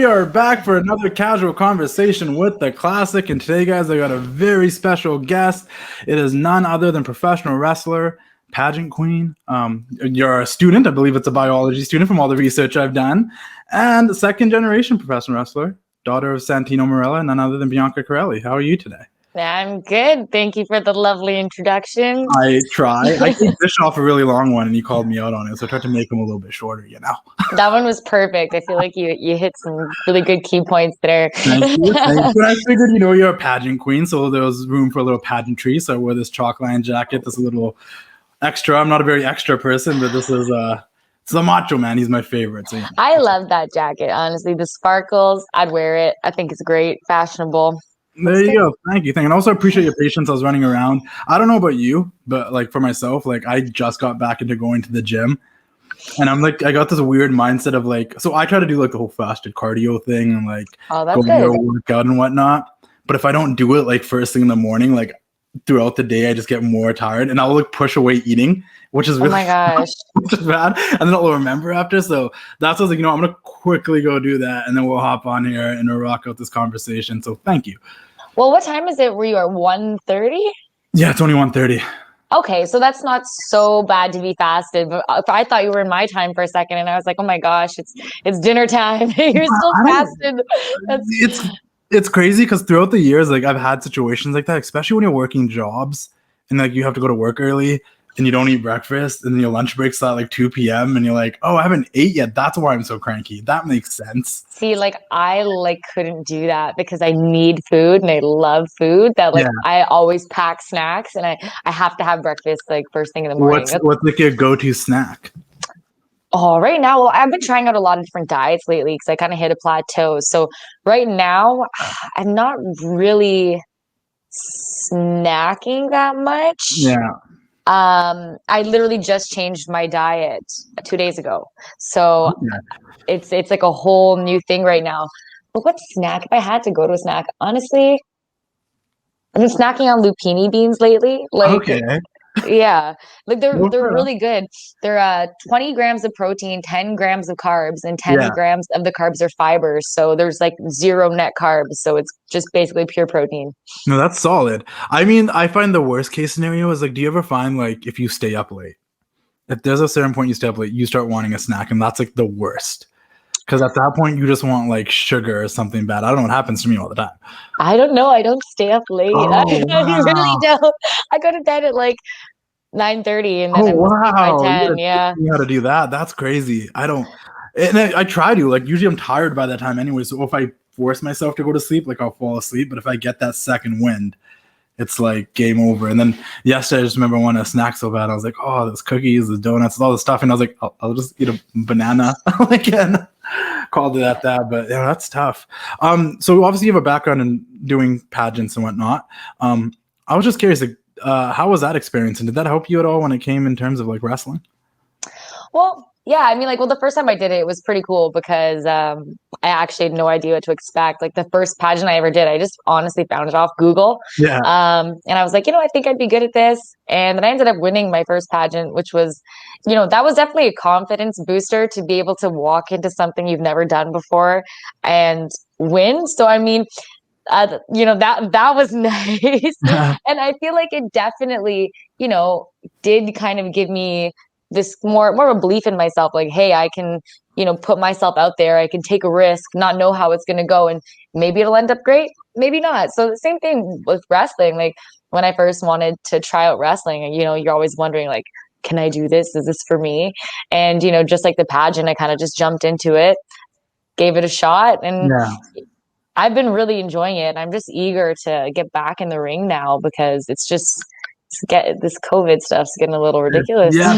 we are back for another casual conversation with the classic. And today, guys, I got a very special guest. It is none other than professional wrestler, pageant queen. You're a student. I believe it's a biology student from all the research I've done. And second generation professional wrestler, daughter of Santino Marella, none other than Bianca Carelli. How are you today? I'm good. Thank you for the lovely introduction. I try. I gave Bischoff a really long one, and he called me out on it, so I tried to make him a little bit shorter, you know? That one was perfect. I feel like you hit some really good key points there. Thank you. Thank you. I figured, you're a pageant queen, so there was room for a little pageantry, so I wore this chalk line jacket. This is a little extra. I'm not a very extra person, but this is it's the Macho Man. He's my favorite. So, yeah. I love that jacket, honestly. The sparkles, I'd wear it. I think it's great, fashionable. There you go. Thank you. And also appreciate your patience. I was running around. I don't know about you, but like for myself, like I just got back into going to the gym. And I'm like, I got this weird mindset of like, so I try to do like the whole fasted cardio thing and like go to a workout and whatnot. But if I don't do it like first thing in the morning, like throughout the day, I just get more tired and I'll like push away eating, which is really oh my gosh, which is bad. And then I'll remember after. So that's what I was like, I'm going to quickly go do that. And then we'll hop on here and we'll rock out this conversation. So thank you. Well, what time is it where you are? 1:30? Yeah, it's only 1:30. Okay, so that's not so bad to be fasted. But I thought you were in my time for a second, and I was like, oh my gosh, it's dinner time. You're still fasted. It's crazy because throughout the years, like I've had situations like that, especially when you're working jobs and like you have to go to work early and you don't eat breakfast and your lunch breaks at like 2 p.m. and you're like, oh, I haven't ate yet. That's why I'm so cranky. That makes sense. See, like I couldn't do that because I need food and I love food. That I always pack snacks and I have to have breakfast like first thing in the morning. What's like your go-to snack? Oh, right now, well, I've been trying out a lot of different diets lately because I kind of hit a plateau. So right now, I'm not really snacking that much. Yeah. I literally just changed my diet 2 days ago. So it's like a whole new thing right now. But what snack? If I had to go to a snack, honestly, I've been snacking on lupini beans lately. Yeah, like they're really good. They're 20 grams of protein, 10 grams of carbs, and 10 grams of the carbs are fibers. So there's like zero net carbs. So it's just basically pure protein. No, that's solid. I mean, I find the worst case scenario is like, do you ever find like if you stay up late, if there's a certain point you stay up late, you start wanting a snack, and that's like the worst. Because at that point, you just want like sugar or something bad. I don't know what happens to me all the time. I don't know. I don't stay up late. I really don't. I go to bed at like 9:30 and then I'm asleep by 10. Yeah. You got to do that. That's crazy. I don't. And I try to. Like, usually I'm tired by that time anyway. So if I force myself to go to sleep, like I'll fall asleep. But if I get that second wind, it's like game over. And then yesterday, I just remember wanting a snack so bad. I was like, oh, there's cookies, the donuts, all the stuff. And I was like, I'll just eat a banana again. Called it at that, but yeah, that's tough. So obviously you have a background in doing pageants and whatnot. I was just curious, like, how was that experience, and did that help you at all when it came in terms of like wrestling? Well, yeah, I mean, like, well, the first time I did it, it was pretty cool because I actually had no idea what to expect. Like the first pageant I ever did, I just honestly found it off Google. Yeah. And I was like, I think I'd be good at this. And then I ended up winning my first pageant, which was, that was definitely a confidence booster to be able to walk into something you've never done before and win. So, I mean, that was nice. And I feel like it definitely, did kind of give me this more of a belief in myself, like, hey, I can, put myself out there. I can take a risk, not know how it's going to go. And maybe it'll end up great, maybe not. So the same thing with wrestling. Like when I first wanted to try out wrestling, you're always wondering, like, can I do this? Is this for me? And, just like the pageant, I kind of just jumped into it, gave it a shot. And I've been really enjoying it. I'm just eager to get back in the ring now because it's just, this COVID stuff's getting a little ridiculous. Yeah,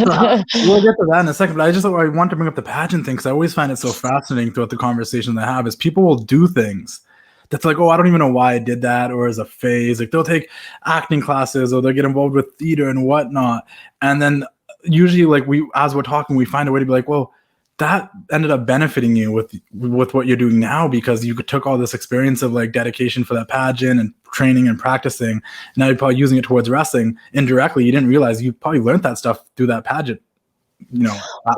we'll get to that in a second. But I want to bring up the pageant thing because I always find it so fascinating throughout the conversation they have is people will do things that's like, oh, I don't even know why I did that, or as a phase. Like they'll take acting classes or they'll get involved with theater and whatnot. And then usually like as we're talking, we find a way to be like, well, that ended up benefiting you with what you're doing now because you took all this experience of like dedication for that pageant and training and practicing. And now you're probably using it towards wrestling indirectly. You didn't realize you probably learned that stuff through that pageant.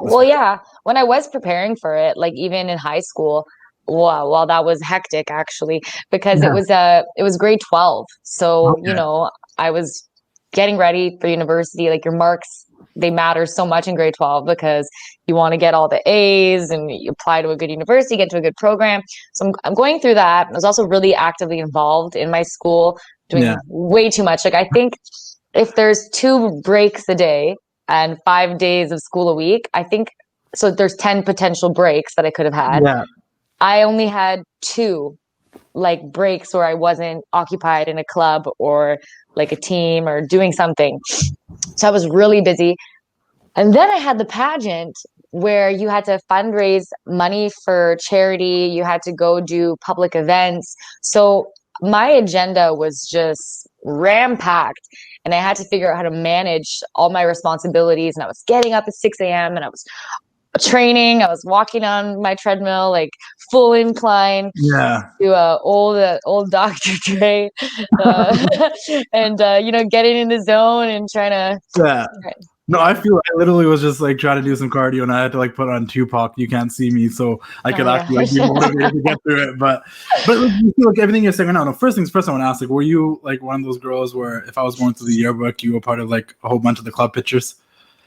Well, yeah. When I was preparing for it, like even in high school, wow, well, that was hectic actually, because Yeah. it was grade 12. So, you Okay. know, I was getting ready for university. Like your marks, they matter so much in grade 12 because you want to get all the A's and you apply to a good university, get to a good program. So I'm going through that. I was also really actively involved in my school, Yeah. doing way too much. Like I think if there's 2 breaks a day and 5 days of school a week, I think so there's 10 potential breaks that I could have had. Yeah. I only had 2 like breaks where I wasn't occupied in a club or like a team or doing something. So I was really busy. And then I had the pageant where you had to fundraise money for charity, you had to go do public events. So my agenda was just ram-packed and I had to figure out how to manage all my responsibilities. And I was getting up at 6 a.m. and I was training. I was walking on my treadmill, like full incline Yeah. to old Dr. Dre, uh, and you know, getting in the zone and trying to. Yeah. No, I feel I literally was just like trying to do some cardio and I had to like put on Tupac, You Can't See Me, so I could Oh actually like be motivated to get through it. But like, you feel like everything you're saying right now. No, first things first, I want to ask, like, were you like one of those girls where if I was going through the yearbook, you were part of like a whole bunch of the club pictures?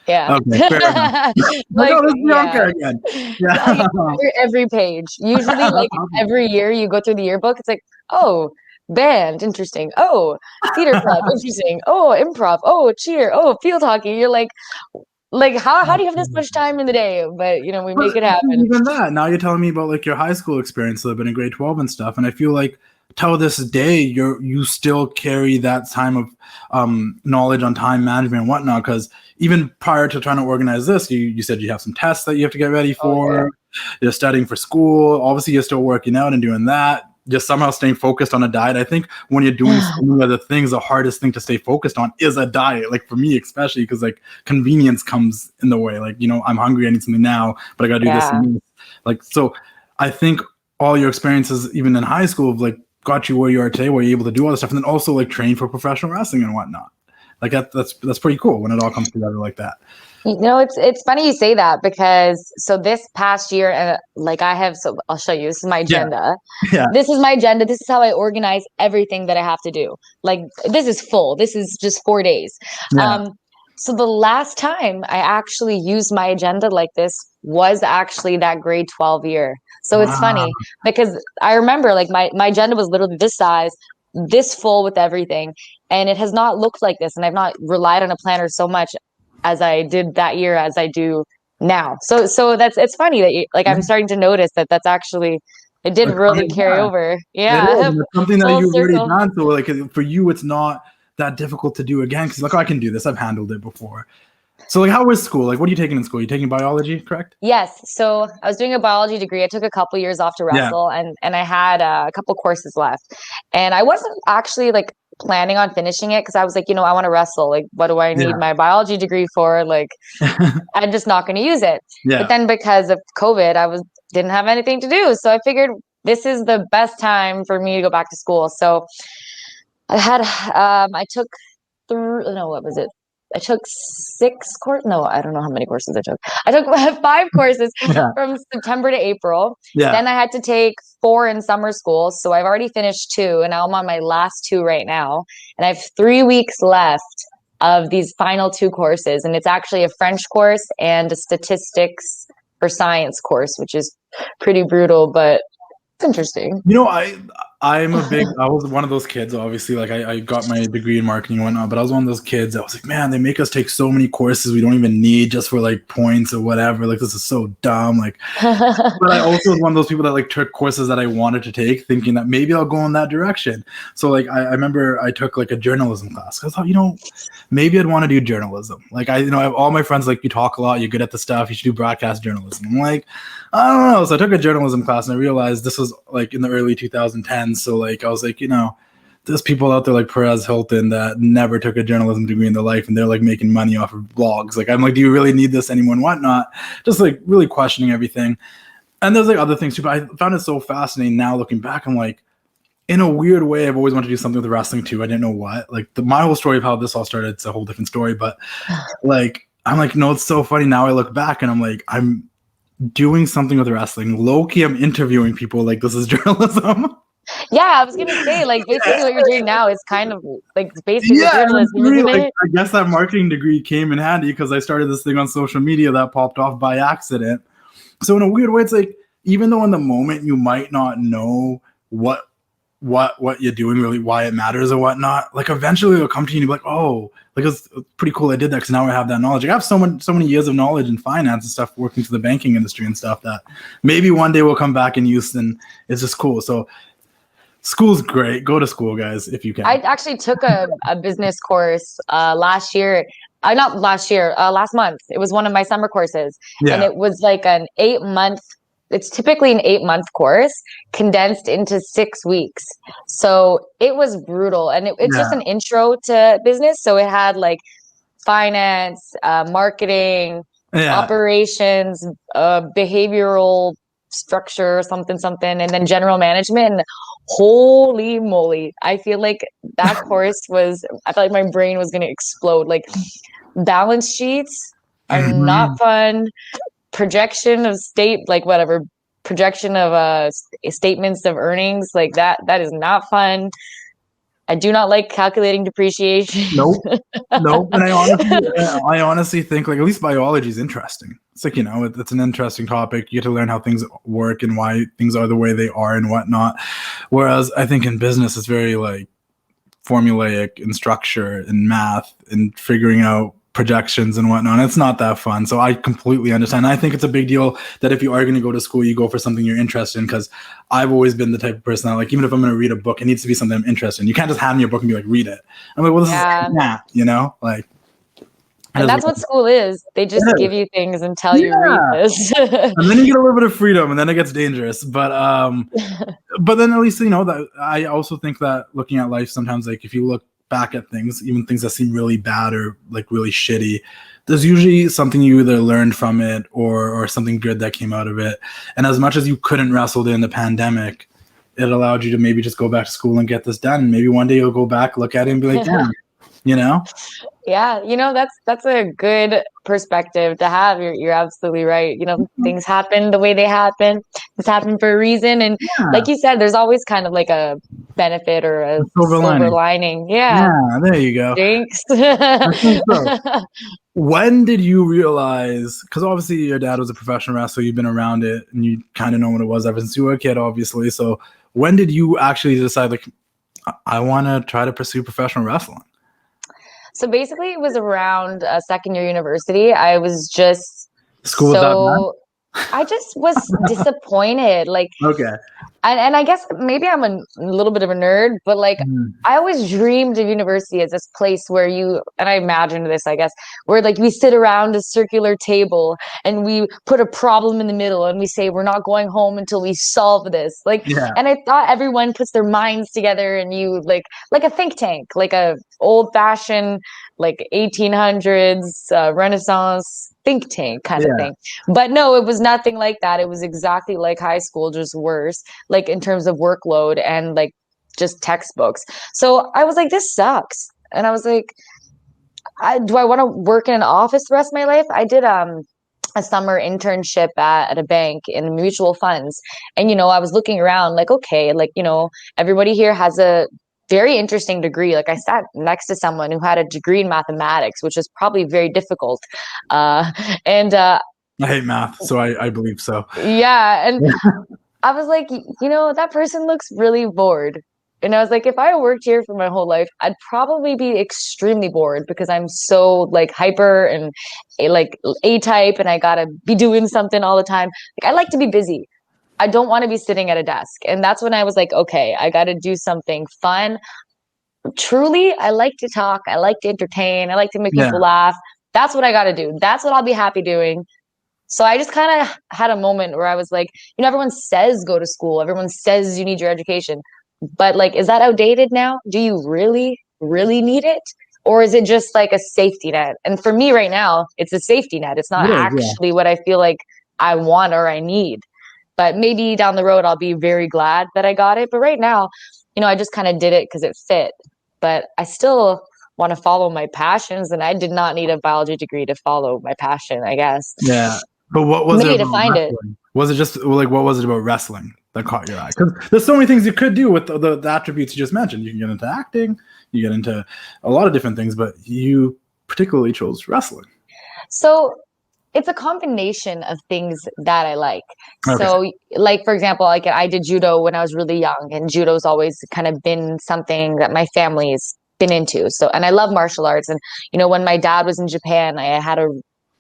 Yeah. Okay, fair enough. Like, Like, oh, this is yeah. Bianca again. Yeah, Yeah. every page. Usually, like every year you go through the yearbook, it's like, oh, band, interesting. Oh, theater club, interesting. Oh, improv. Oh, cheer. Oh, field hockey. You're like how do you have this much time in the day? But you know, we make it happen. Even that. Now you're telling me about like your high school experience, living in grade 12 and stuff, and I feel like till this day you still carry that time of knowledge on time management and whatnot. Because even prior to trying to organize this, you said you have some tests that you have to get ready for. Oh, yeah. You're studying for school. Obviously, you're still working out and doing that. Just somehow staying focused on a diet. I think when you're doing so many other things, the hardest thing to stay focused on is a diet. Like for me, especially because like convenience comes in the way. Like, you know, I'm hungry, I need something now, but I gotta do this Yeah. and this. Like, so I think all your experiences, even in high school, have like got you where you are today, where you're able to do all this stuff, and then also like train for professional wrestling and whatnot. Like that's pretty cool when it all comes together like that. You know, it's funny you say that because so this past year, like I have, so I'll show you. This is my Yeah. agenda. Yeah. This is my agenda. This is how I organize everything that I have to do. Like this is full. This is just 4 days. Yeah. So the last time I actually used my agenda like this was actually that grade 12 year. So it's Wow. funny because I remember like my agenda was literally this size, this full with everything. And it has not looked like this. And I've not relied on a planner so much as I did that year as I do now. So that's it's funny that you, like I'm starting to notice that that's actually it did Like, really carry yeah. over. It Yeah, is. And it's something that full you've already circle. done. So like for you, it's not that difficult to do again because like, oh, I can do this. I've handled it before. So like, how was school? Like, what are you taking in school? You taking biology, correct? Yes. So I was doing a biology degree. I took a couple years off to Yeah. wrestle, and I had a couple courses left, and I wasn't actually like planning on finishing it because I was like, you know, I want to wrestle. Like, what do I need Yeah. my biology degree for? Like, I'm just not going to use it. But Yeah. then because of COVID, didn't have anything to do, so I figured this is the best time for me to go back to school. So I took no, what was it? I took 6 courses. No, I don't know how many courses I took. I took 5 courses Yeah. from September to April. Yeah. Then I had to take 4 in summer school. So I've already finished 2, and now I'm on my last 2 right now. And I have 3 weeks left of these final 2 courses. And it's actually a French course and a statistics for science course, which is pretty brutal, but it's interesting. You know, I was one of those kids, obviously, like I got my degree in marketing and whatnot, but I was one of those kids that was like, man, they make us take so many courses we don't even need just for like points or whatever. Like, this is so dumb. Like, but I also was one of those people that like took courses that I wanted to take thinking that maybe I'll go in that direction. So like, I remember I took like a journalism class. I thought, you know, maybe I'd want to do journalism. Like I have all my friends like, you talk a lot, you're good at the stuff, you should do broadcast journalism. I'm like, I don't know. So I took a journalism class and I realized this was like in the early 2010s. So like I was like, you know, there's people out there like Perez Hilton that never took a journalism degree in their life and they're like making money off of blogs. Like I'm like, do you really need this anymore and whatnot? Just like really questioning everything. And there's like other things too, but I found it so fascinating now looking back. I'm like, in a weird way, I've always wanted to do something with wrestling too. I didn't know what. Like my whole story of how this all started, it's a whole different story. But like I'm like, no, it's so funny. Now I look back and I'm like, doing something with wrestling. Low-key, I'm interviewing people like this is journalism. Yeah, I was gonna say, like, basically what you're doing now is kind of like basically Yeah, journalism, really, isn't like, it? I guess that marketing degree came in handy because I started this thing on social media that popped off by accident. So in a weird way, it's like, even though in the moment you might not know what you're doing, really why it matters or whatnot, like eventually it'll come to you and you'll be like, oh, like it's pretty cool I did that because now I have that knowledge. Like, I have so many years of knowledge in finance and stuff, working through the banking industry and stuff, that maybe one day we'll come back and use, and it's just cool. So school's great. Go to school, guys, if you can. I actually took a business course last year. Not last year, last month. It was one of my summer courses. And Yeah. it was like an 8-month, it's typically an 8-month course condensed into 6 weeks. So it was brutal. And it's just Yeah. an intro to business. So it had like finance, marketing, Yeah. operations, behavioral structure, something, something, and then general management. And holy moly, I feel like that course was, I felt like my brain was going to explode. Like, balance sheets are not Mhm. fun. Projection of projection of statements of earnings, like that is not fun. I do not like calculating depreciation. Nope. Nope. And I honestly think, like, at least biology is interesting. It's like, it's an interesting topic. You get to learn how things work and why things are the way they are and whatnot. Whereas I think in business, it's very like formulaic in structure and math and figuring out projections and whatnot. It's not that fun. So I completely understand. I think it's a big deal that if you are going to go to school, you go for something you're interested in, because I've always been the type of person that, like, even if I'm going to read a book, it needs to be something I'm interested in. You can't just hand me a book and be like, read it. I'm like, well, this Yeah. is like. And that's what school is. They just give you things and tell you read this. And then you get a little bit of freedom, and then it gets dangerous. But then at least that I also think that looking at life sometimes, like, if you look back at things, even things that seem really bad or like really shitty, there's usually something you either learned from it or something good that came out of it. And as much as you couldn't wrestle during the pandemic, it allowed you to maybe just go back to school and get this done. Maybe one day you'll go back, look at it, and be like, damn, Yeah, that's a good perspective to have. You're absolutely right. Things happen the way they happen. It's happened for a reason. And like you said, there's always kind of like a benefit or a silver lining. Yeah. Yeah, there you go. Thanks. I think so. When did you realize, because obviously your dad was a professional wrestler, you've been around it, and you kind of know what it was ever since you were a kid, obviously. So when did you actually decide, like, I want to try to pursue professional wrestling? So basically, it was around second year university. I was just I just was disappointed. Like, okay. And I guess maybe I'm a little bit of a nerd, but like I always dreamed of university as this place where and I imagined this, I guess, where like we sit around a circular table and we put a problem in the middle and we say, we're not going home until we solve this. Like, and I thought everyone puts their minds together and you like a think tank, like a old fashioned, like 1800s Renaissance think tank kind of thing. But no, it was nothing like that. It was exactly like high school, just worse, like in terms of workload and like just textbooks. So I was like, this sucks. And I was like, do I want to work in an office the rest of my life? I did a summer internship at a bank in mutual funds. And, I was looking around like, okay, like, everybody here has a very interesting degree. Like, I sat next to someone who had a degree in mathematics, which is probably very difficult. And I hate math, so I believe so. Yeah. And I was like, that person looks really bored. And I was like, if I worked here for my whole life, I'd probably be extremely bored because I'm so like hyper and like A-type and I gotta be doing something all the time. Like, I like to be busy. I don't want to be sitting at a desk. And that's when I was like, okay, I got to do something fun. Truly, I like to talk. I like to entertain. I like to make people laugh. That's what I got to do. That's what I'll be happy doing. So I just kind of had a moment where I was like, everyone says go to school. Everyone says you need your education. But like, is that outdated now? Do you really, really need it? Or is it just like a safety net? And for me right now, it's a safety net. It's not actually what I feel like I want or I need. But maybe down the road, I'll be very glad that I got it. But right now, I just kind of did it because it fit. But I still want to follow my passions. And I did not need a biology degree to follow my passion, I guess. Yeah. But what was it maybe to about find it. wrestling? Was it just like what was it about wrestling that caught your eye? Because there's so many things you could do with the attributes you just mentioned. You can get into acting, you get into a lot of different things, but you particularly chose wrestling. So it's a combination of things that I like. Okay. So, like for example, like I did judo when I was really young, and judo's always kind of been something that my family's been into. So, and I love martial arts. And when my dad was in Japan, I had a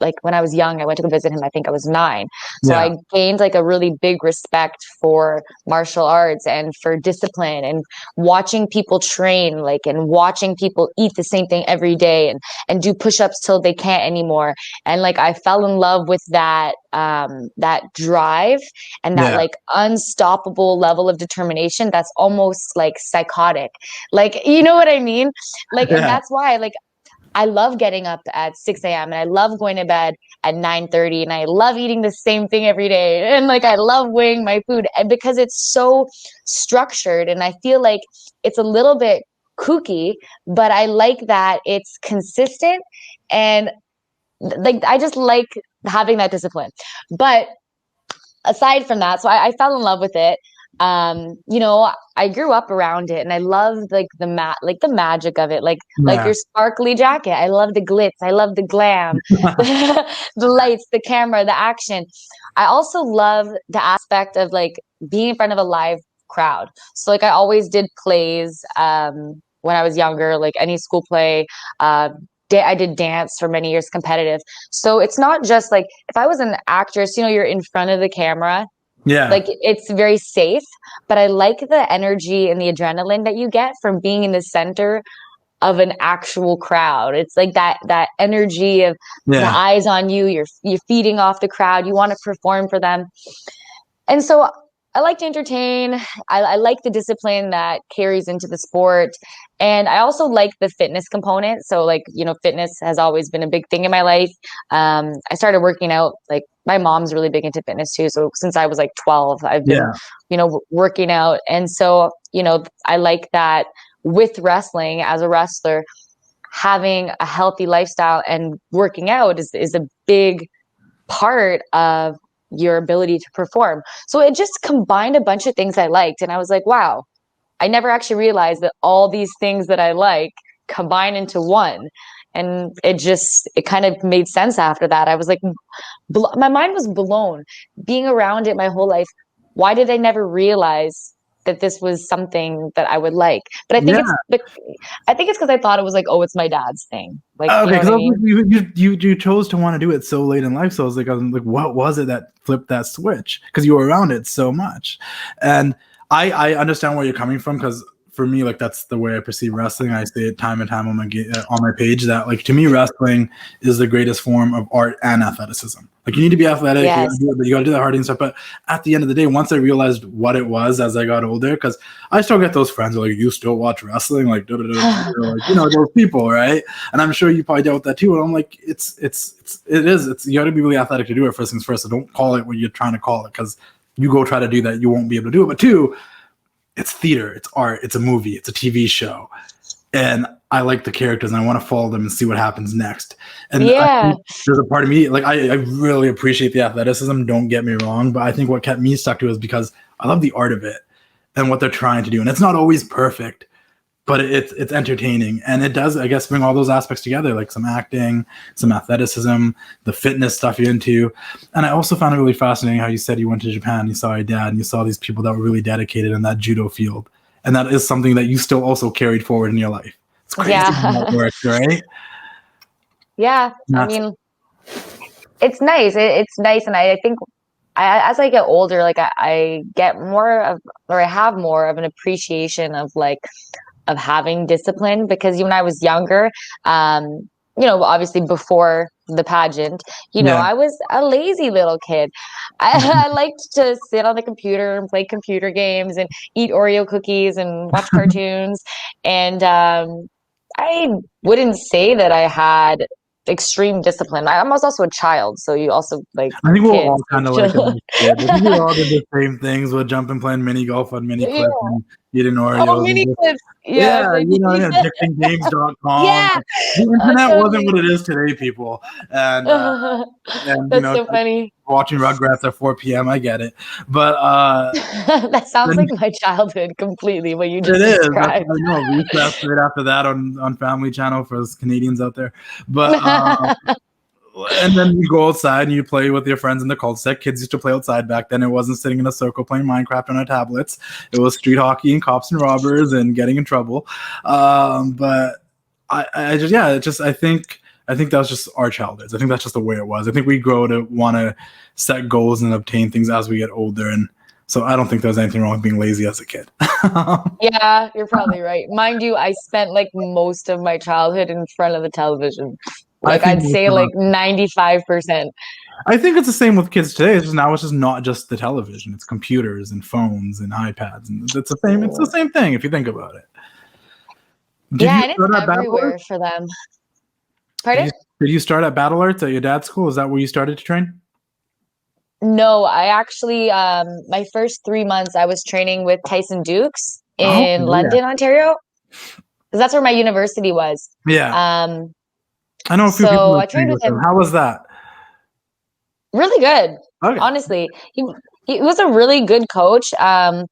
like when I was young, I went to go visit him. I think I was 9. So Yeah. I gained like a really big respect for martial arts and for discipline and watching people train, like, and watching people eat the same thing every day and do push-ups till they can't anymore. And like I fell in love with that drive and that Yeah. like unstoppable level of determination that's almost like psychotic. Like, you know what I mean? Like, and Yeah. that's why like I love getting up at 6 a.m. and I love going to bed at 9:30 and I love eating the same thing every day. And like I love weighing my food and because it's so structured and I feel like it's a little bit kooky, but I like that it's consistent and like I just like having that discipline. But aside from that, so I fell in love with it. I grew up around it and I loved like the magic of it, like Yeah. your sparkly jacket. I love the glitz, I love the glam, the lights, the camera, the action. I also love the aspect of like being in front of a live crowd. So like I always did plays when I was younger, like any school play. I did dance for many years, competitive. So it's not just like if I was an actress, you're in front of the camera, Yeah. like it's very safe, but I like the energy and the adrenaline that you get from being in the center of an actual crowd. It's like that energy of the Yeah. eyes on you, you're feeding off the crowd, you want to perform for them. And so I like to entertain. I like the discipline that carries into the sport. And I also like the fitness component. So like, fitness has always been a big thing in my life. I started working out, like my mom's really big into fitness too. So since I was like 12, I've been, Yeah. working out. And so, I like that with wrestling as a wrestler, having a healthy lifestyle and working out is a big part of your ability to perform. So it just combined a bunch of things I liked. And I was like, wow, I never actually realized that all these things that I like combine into one. And it kind of made sense after that. I was like, my mind was blown being around it my whole life. Why did I never realize that this was something that I would like? But I think Yeah. it's because I thought it was like, oh, it's my dad's thing. Like, Okay, you know because what I mean? you chose to want to do it so late in life. So I was like, what was it that flipped that switch? Because you were around it so much, and I understand where you're coming from. Because for me, like that's the way I perceive wrestling. I say it time and time on my page that like to me, wrestling is the greatest form of art and athleticism. Like you need to be athletic, Yes. you got to do that hard and stuff. But at the end of the day, once I realized what it was as I got older, because I still get those friends who are like, you still watch wrestling, like, like those people, right? And I'm sure you probably dealt with that too. And I'm like, it is. You got to be really athletic to do it. First things first. So don't call it what you're trying to call it, because you go try to do that, you won't be able to do it. But two, it's theater, it's art, it's a movie, it's a TV show. And I like the characters and I want to follow them and see what happens next. And Yeah. there's a part of me, like I really appreciate the athleticism, don't get me wrong, but I think what kept me stuck to it is because I love the art of it and what they're trying to do. And it's not always perfect, but it's entertaining. And it does, I guess, bring all those aspects together, like some acting, some athleticism, the fitness stuff you're into. And I also found it really fascinating how you said you went to Japan, you saw your dad, and you saw these people that were really dedicated in that judo field. And that is something that you still also carried forward in your life. It's crazy how that works, right? Yeah. I mean, it's nice. It's nice. And I think as I get older, like I get more of, or I have more of an appreciation of like, of having discipline, because when I was younger, obviously before the pageant, I was a lazy little kid. I liked to sit on the computer and play computer games and eat Oreo cookies and watch cartoons. And I wouldn't say that I had extreme discipline. I was also a child, so you also like. I think we're kids. all kind of like I think we all did the same things. We'll jump and play mini golf on mini clip and eating Oreos. Oh, mini clips. Yeah, it's like addictinggames.com. yeah. The internet wasn't Totally. what it is today, people. And That's so funny. watching Rugrats at 4 p.m. I get it. But That sounds then like my childhood completely, what you it just is. That's described. what I know. Recess right after that on Family Channel for us Canadians out there. But and then you go outside and you play with your friends in the cul-de-sac. Kids used to play outside back then. It wasn't sitting in a circle playing Minecraft on our tablets. It was street hockey and cops and robbers and getting in trouble. But I think that was just our childhoods. I think that's just the way it was. I think we grow to want to set goals and obtain things as we get older. And so I don't think there's anything wrong with being lazy as a kid. Yeah, you're probably right. Mind you, I spent like most of my childhood in front of the television. Like I'd say like 95%. I think it's the same with kids today. It's just not just the television. It's computers and phones and iPads, and it's the same thing if you think about it. Yeah, and it's everywhere for them. Pardon? Did you start at Battle Arts at your dad's school? Is that where you started to train? No, I actually my first 3 months I was training with Tyson Dux in London, Ontario. Because that's where my university was. Yeah. I know a few people. I trained with him. How was that? Really good. Okay. Honestly, he was a really good coach. I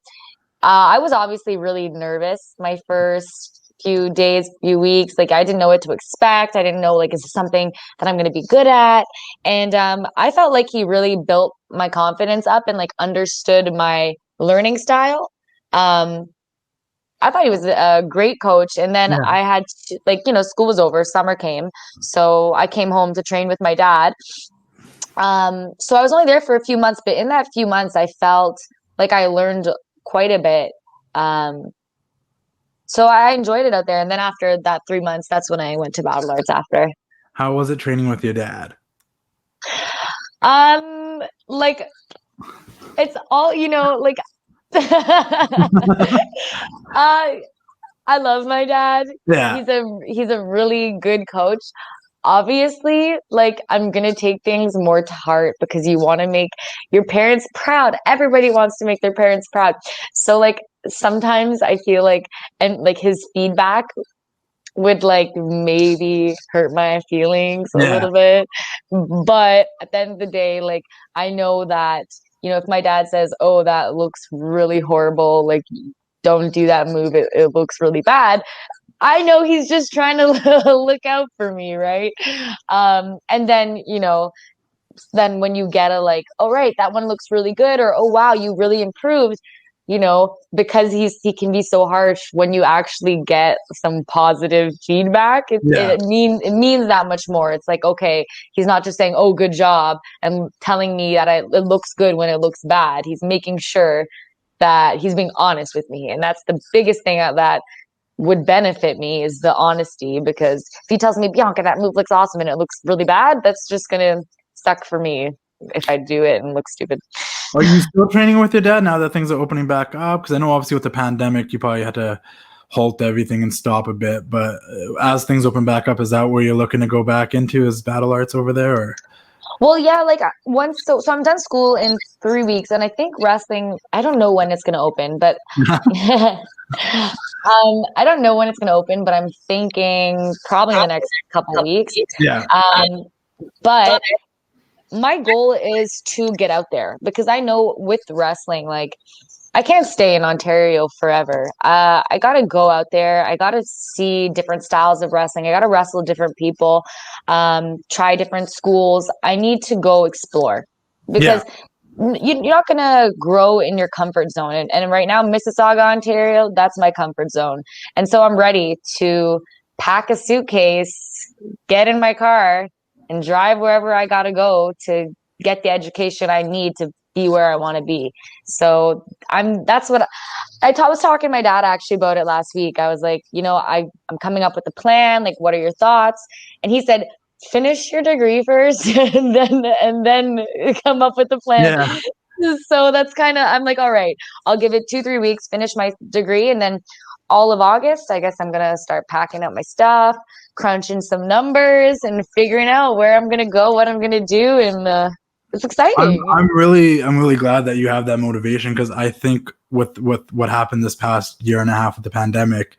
was obviously really nervous my first few days, few weeks. Like I didn't know what to expect. I didn't know like is this something that I'm going to be good at? And I felt like he really built my confidence up and like understood my learning style. I thought he was a great coach. And then I had to, like, school was over, summer came. So I came home to train with my dad. So I was only there for a few months, but in that few months, I felt like I learned quite a bit. So I enjoyed it out there. And then after that 3 months, that's when I went to Battle Arts after. How was it training with your dad? Like it's all, like I love my dad. Yeah. He's a really good coach. Obviously, like I'm gonna take things more to heart because you want to make your parents proud. Everybody wants to make their parents proud. So like sometimes I feel like and like his feedback would like maybe hurt my feelings a little bit. But at the end of the day, like I know that, if my dad says, "Oh, that looks really horrible," like don't do that move, it looks really bad. I know he's just trying to look out for me, right? And then, then when you get a like, oh, right, that one looks really good, or oh, wow, you really improved, because he can be so harsh when you actually get some positive feedback, it means that much more. It's like, okay, he's not just saying, oh, good job, and telling me that it looks good when it looks bad. He's making sure that he's being honest with me. And that's the biggest thing that would benefit me is the honesty, because if he tells me, Bianca, that move looks awesome and it looks really bad, that's just gonna suck for me if I do it and look stupid. Are you still training with your dad now that things are opening back up? Because I know obviously with the pandemic you probably had to halt everything and stop a bit, but as things open back up, is that where you're looking to go back into, is Battle Arts over there? Or? Well, yeah, like so I'm done school in 3 weeks, and I think wrestling, I don't know when it's gonna open, but I don't know when it's gonna open, but I'm thinking probably in the next couple of weeks. Yeah. But my goal is to get out there, because I know with wrestling, like I can't stay in Ontario forever. I gotta go out there. I gotta see different styles of wrestling. I gotta wrestle different people, try different schools. I need to go explore, because you're not gonna grow in your comfort zone. And right now, Mississauga, Ontario, that's my comfort zone. And so I'm ready to pack a suitcase, get in my car, and drive wherever I gotta go to get the education I need to be where I want to be. So that's what I was talking to my dad actually about it last week. I was like, I'm coming up with a plan. Like, what are your thoughts? And he said, finish your degree first and then come up with the plan. Yeah. So that's I'm like, all right, I'll give it 2-3 weeks, finish my degree. And then all of August, I guess I'm going to start packing up my stuff, crunching some numbers and figuring out where I'm going to go, what I'm going to do. And, it's exciting. I'm really glad that you have that motivation, because I think with what happened this past year and a half with the pandemic,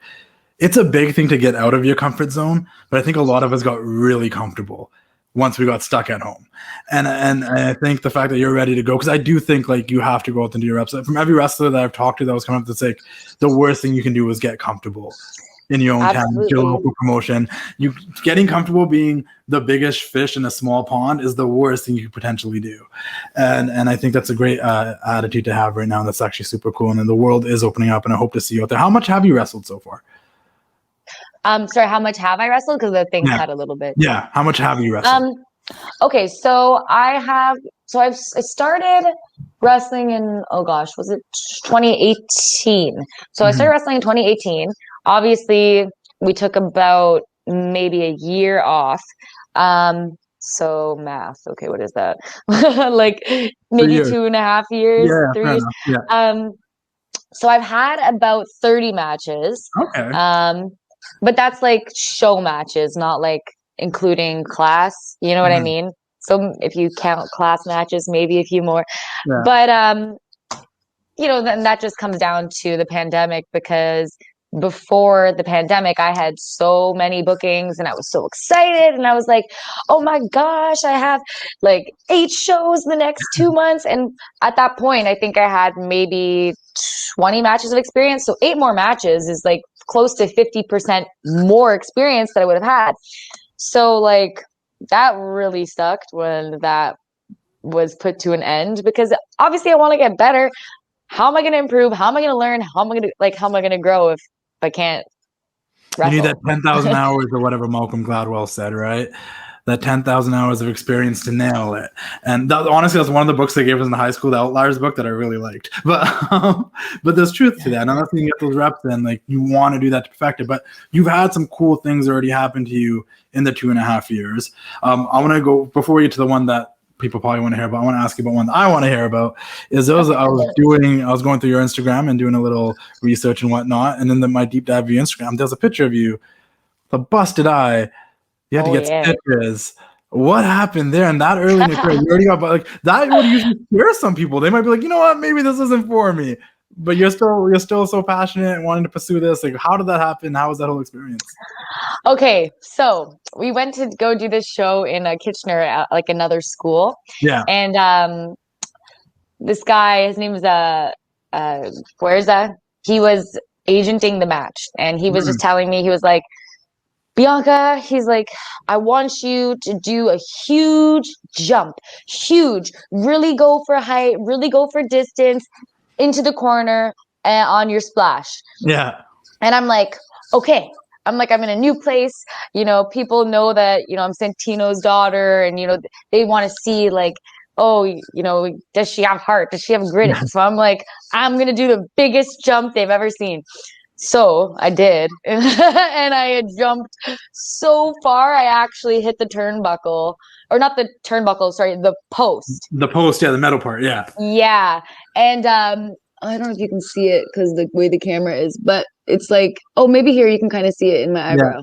it's a big thing to get out of your comfort zone. But I think a lot of us got really comfortable once we got stuck at home. And I think the fact that you're ready to go, because I do think like you have to go out and do your reps. From every wrestler that I've talked to that was coming up to say, the worst thing you can do is get comfortable in your own town, your local promotion. You getting comfortable being the biggest fish in a small pond is the worst thing you could potentially do. And I think that's a great attitude to have right now. That's actually super cool. And then the world is opening up, and I hope to see you out there. How much have you wrestled so far? Sorry, how much have I wrestled? Because the thing cut a little bit. Yeah, how much have you wrestled? Okay, so I started wrestling in, oh gosh, was it 2018? So I started wrestling in 2018. Obviously, we took about maybe a year off. So math. Okay, what is that? Like maybe 2.5 years, 3 years. Yeah. So I've had about 30 matches. Okay. But that's like show matches, not like including class. You know what I mean? So if you count class matches, maybe a few more. Yeah. But you know, then that just comes down to the pandemic, because before the pandemic, I had so many bookings and I was so excited, and I was like, oh my gosh, I have like 8 shows the next 2 months. And at that point, I think I had maybe 20 matches of experience. So 8 more matches is like close to 50% more experience that I would have had. So like that really sucked when that was put to an end, because obviously I want to get better. How am I going to improve? How am I going to learn? How am I going to grow if I can't wrestle? You need that 10,000 hours or whatever Malcolm Gladwell said, right? That 10,000 hours of experience to nail it. And that, honestly, that's one of the books they gave us in the high school, the Outliers book, that I really liked. But there's truth to that. And unless you can get those reps in, like, you want to do that to perfect it. But you've had some cool things already happen to you in the 2.5 years. I want to go, before we get to the one that people probably want to hear about, I want to ask you about one that I want to hear about. Is those I was going through your Instagram and doing a little research and whatnot. And then my deep dive of your Instagram, there's a picture of you, the busted eye. You had to get stitches. What happened there? And that early in the career, you already got, like, that would usually scare some people. They might be like, you know what, maybe this isn't for me. But you're still so passionate and wanting to pursue this. Like, how did that happen? How was that whole experience? Okay, so we went to go do this show in Kitchener at like another school. Yeah. And this guy, his name is he was agenting the match, and he was just telling me, he was like, Bianca, he's like, I want you to do a huge jump, really go for height, really go for distance into the corner and on your splash. Yeah. And I'm like, okay. I'm like, I'm in a new place. You know, people know that, you know, I'm Santino's daughter, and, you know, they want to see like, oh, you know, does she have heart? Does she have grit? So I'm like, I'm going to do the biggest jump they've ever seen. So I did, and I had jumped so far, I actually hit the turnbuckle, or not the turnbuckle, sorry, the post. The post, yeah, the metal part, yeah. Yeah, and I don't know if you can see it because the way the camera is, but it's like, oh, maybe here you can kind of see it in my eyebrow.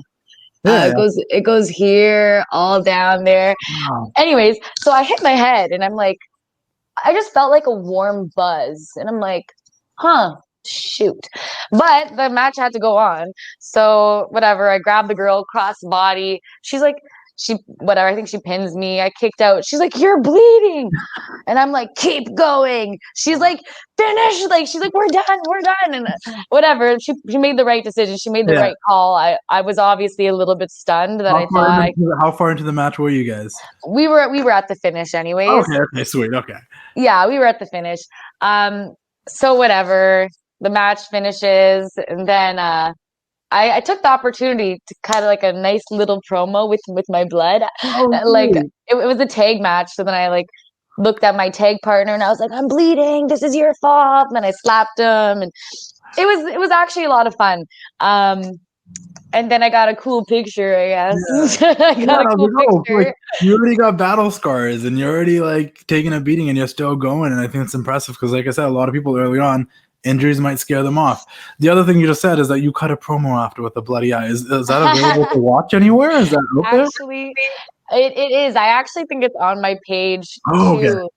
Yeah. It goes here, all down there. Wow. Anyways, so I hit my head, and I'm like, I just felt like a warm buzz, and I'm like, huh. Shoot. But the match had to go on. So whatever, I grabbed the girl cross body. She's like, I think she pins me. I kicked out. She's like, you're bleeding. And I'm like, keep going. She's like, finish. Like, she's like, we're done. And whatever. She made the right decision. She made the right call. I was obviously a little bit stunned that how far into the match were you guys? We were at the finish anyways. Okay, sweet. Okay. Yeah, we were at the finish. So whatever. The match finishes, and then I took the opportunity to cut like a nice little promo with my blood. Like it was a tag match, so then I like looked at my tag partner and I was like, I'm bleeding, this is your fault. And then I slapped him, and it was actually a lot of fun. And then I got a cool picture, I guess. Yeah. I got a cool picture. Like, you already got battle scars, and you're already like taking a beating, and you're still going. And I think it's impressive because, like I said, a lot of people early on, injuries might scare them off. The other thing you just said is that you cut a promo after with a bloody eye. Is that available to watch anywhere? Is that okay? Actually, it is. I actually think it's on my page too. Okay.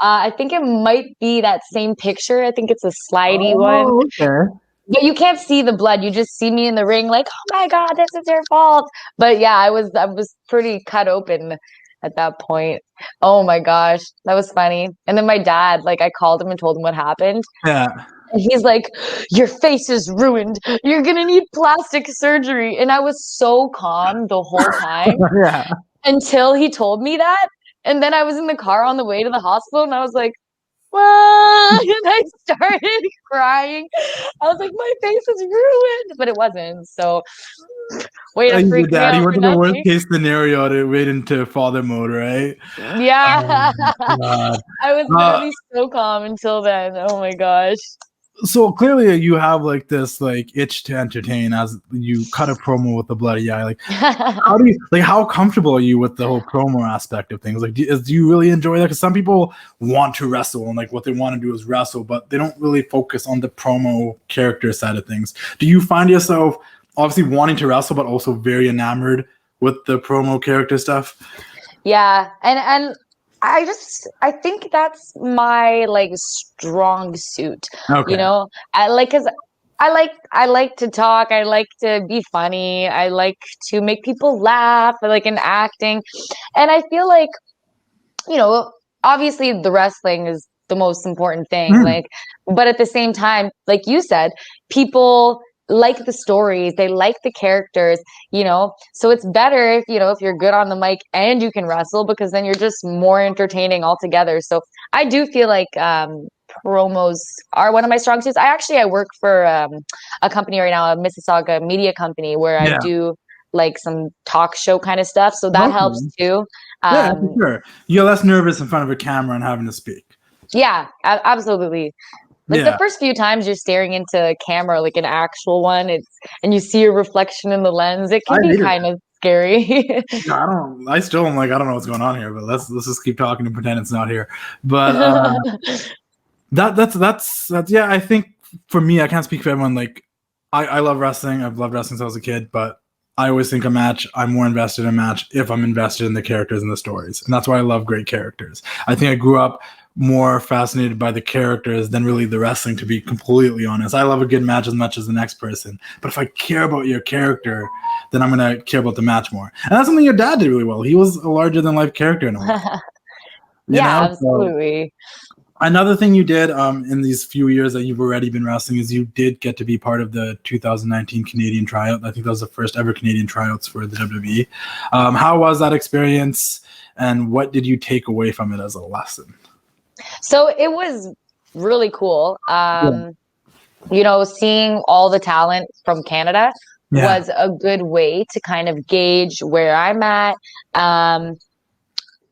I think it might be that same picture. I think it's a slidey one. Oh, okay. But you can't see the blood. You just see me in the ring like, oh my God, this is your fault. But yeah, I was pretty cut open at that point. Oh my gosh, that was funny. And then my dad, like I called him and told him what happened. Yeah. And he's like, your face is ruined. You're gonna need plastic surgery. And I was so calm the whole time Yeah. until he told me that. And then I was in the car on the way to the hospital and I was like, what? And I started crying. I was like, my face is ruined, but it wasn't. So way to Your freak me dad, he out went for to the worst nothing. case scenario to wait into father mode, right? Oh Yeah. my God. I was Uh, literally so calm until then. Oh my gosh. so clearly you have like this like itch to entertain as you cut a promo with the bloody eye. Like how do you like how comfortable are you with the whole promo aspect of things? Like do you really enjoy that? Because some people want to wrestle and like what they want to do is wrestle, but they don't really focus on the promo character side of things. Do you find yourself obviously wanting to wrestle but also very enamored with the promo character stuff? Yeah. And I think that's my like strong suit. You Okay. know, I like cuz I like to talk, I like to be funny, I like to make people laugh, I like in acting. And I feel like, you know, obviously the wrestling is the most important thing, Mm, like, but at the same time, like you said, people like the stories, they like the characters, you know, so it's better if, you know, if you're good on the mic and you can wrestle because then you're just more entertaining altogether. So I do feel like promos are one of my strong suits. I work for a company right now, a Mississauga media company, where I yeah. do like some talk show kind of stuff, so that helps Okay. too. Yeah, for um sure. You're less nervous in front of a camera and having to speak. Yeah, absolutely. Like the Yeah. first few times you're staring into a camera, like an actual one, it's and you see your reflection in the lens, it I can be hated kind it. of scary. No, I still am like, I don't know what's going on here, but let's just keep talking and pretend it's not here. But that's yeah, I think for me, I can't speak for everyone. Like I love wrestling. I've loved wrestling since I was a kid, but I always think I'm more invested in a match if I'm invested in the characters and the stories. And that's why I love great characters. I think I grew up more fascinated by the characters than really the wrestling, to be completely honest. I love a good match as much as the next person. But if I care about your character, then I'm gonna care about the match more. And that's something your dad did really well. He was a larger than life character in a way. You Yeah, know? So absolutely. another thing you did in these few years that you've already been wrestling is you did get to be part of the 2019 Canadian tryout. I think that was the first ever Canadian tryouts for the WWE. How was that experience, and what did you take away from it as a lesson? So it was really cool. Yeah. You know, seeing all the talent from Canada Yeah. was a good way to kind of gauge where I'm at. Um,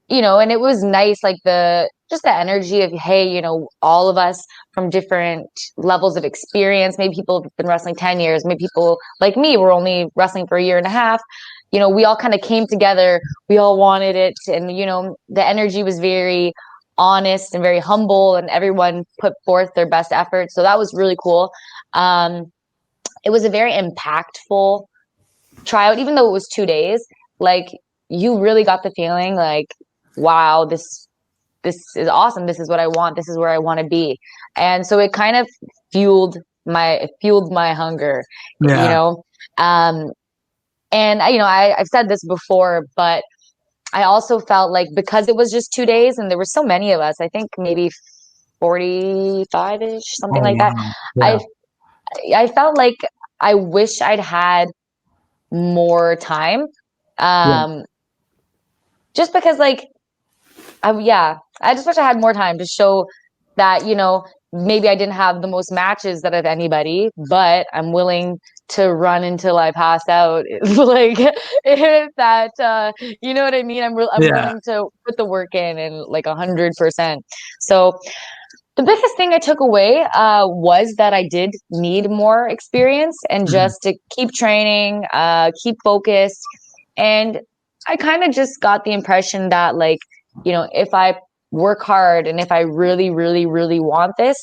you know, and it was nice, like the just the energy of, hey, you know, all of us from different levels of experience. Maybe people have been wrestling 10 years, maybe people like me were only wrestling for a year and a half. You know, we all kind of came together, we all wanted it, and you know, the energy was very honest and very humble, and everyone put forth their best effort. So that was really cool. It was a very impactful tryout, even though it was 2 days. Like you really got the feeling like, wow, this is awesome. This is what I want. This is where I want to be. And so it kind of fueled my hunger, you Yeah. know. Um, and you know, I've said this before, but I also felt like because it was just 2 days and there were so many of us, I think maybe 45-ish, something Oh like that. wow. I Yeah. I felt like I wish I'd had more time. Yeah. Um, just because like yeah, I just wish I had more time to show that, you know, maybe I didn't have the most matches that of anybody, but I'm willing to run until I pass out. Like if that, you know what I mean? I'm Yeah. willing to put the work in and like 100%. So the biggest thing I took away was that I did need more experience and Mhm. just to keep training, keep focused. And I kind of just got the impression that, like, you know, if I work hard and if I really, really, really want this,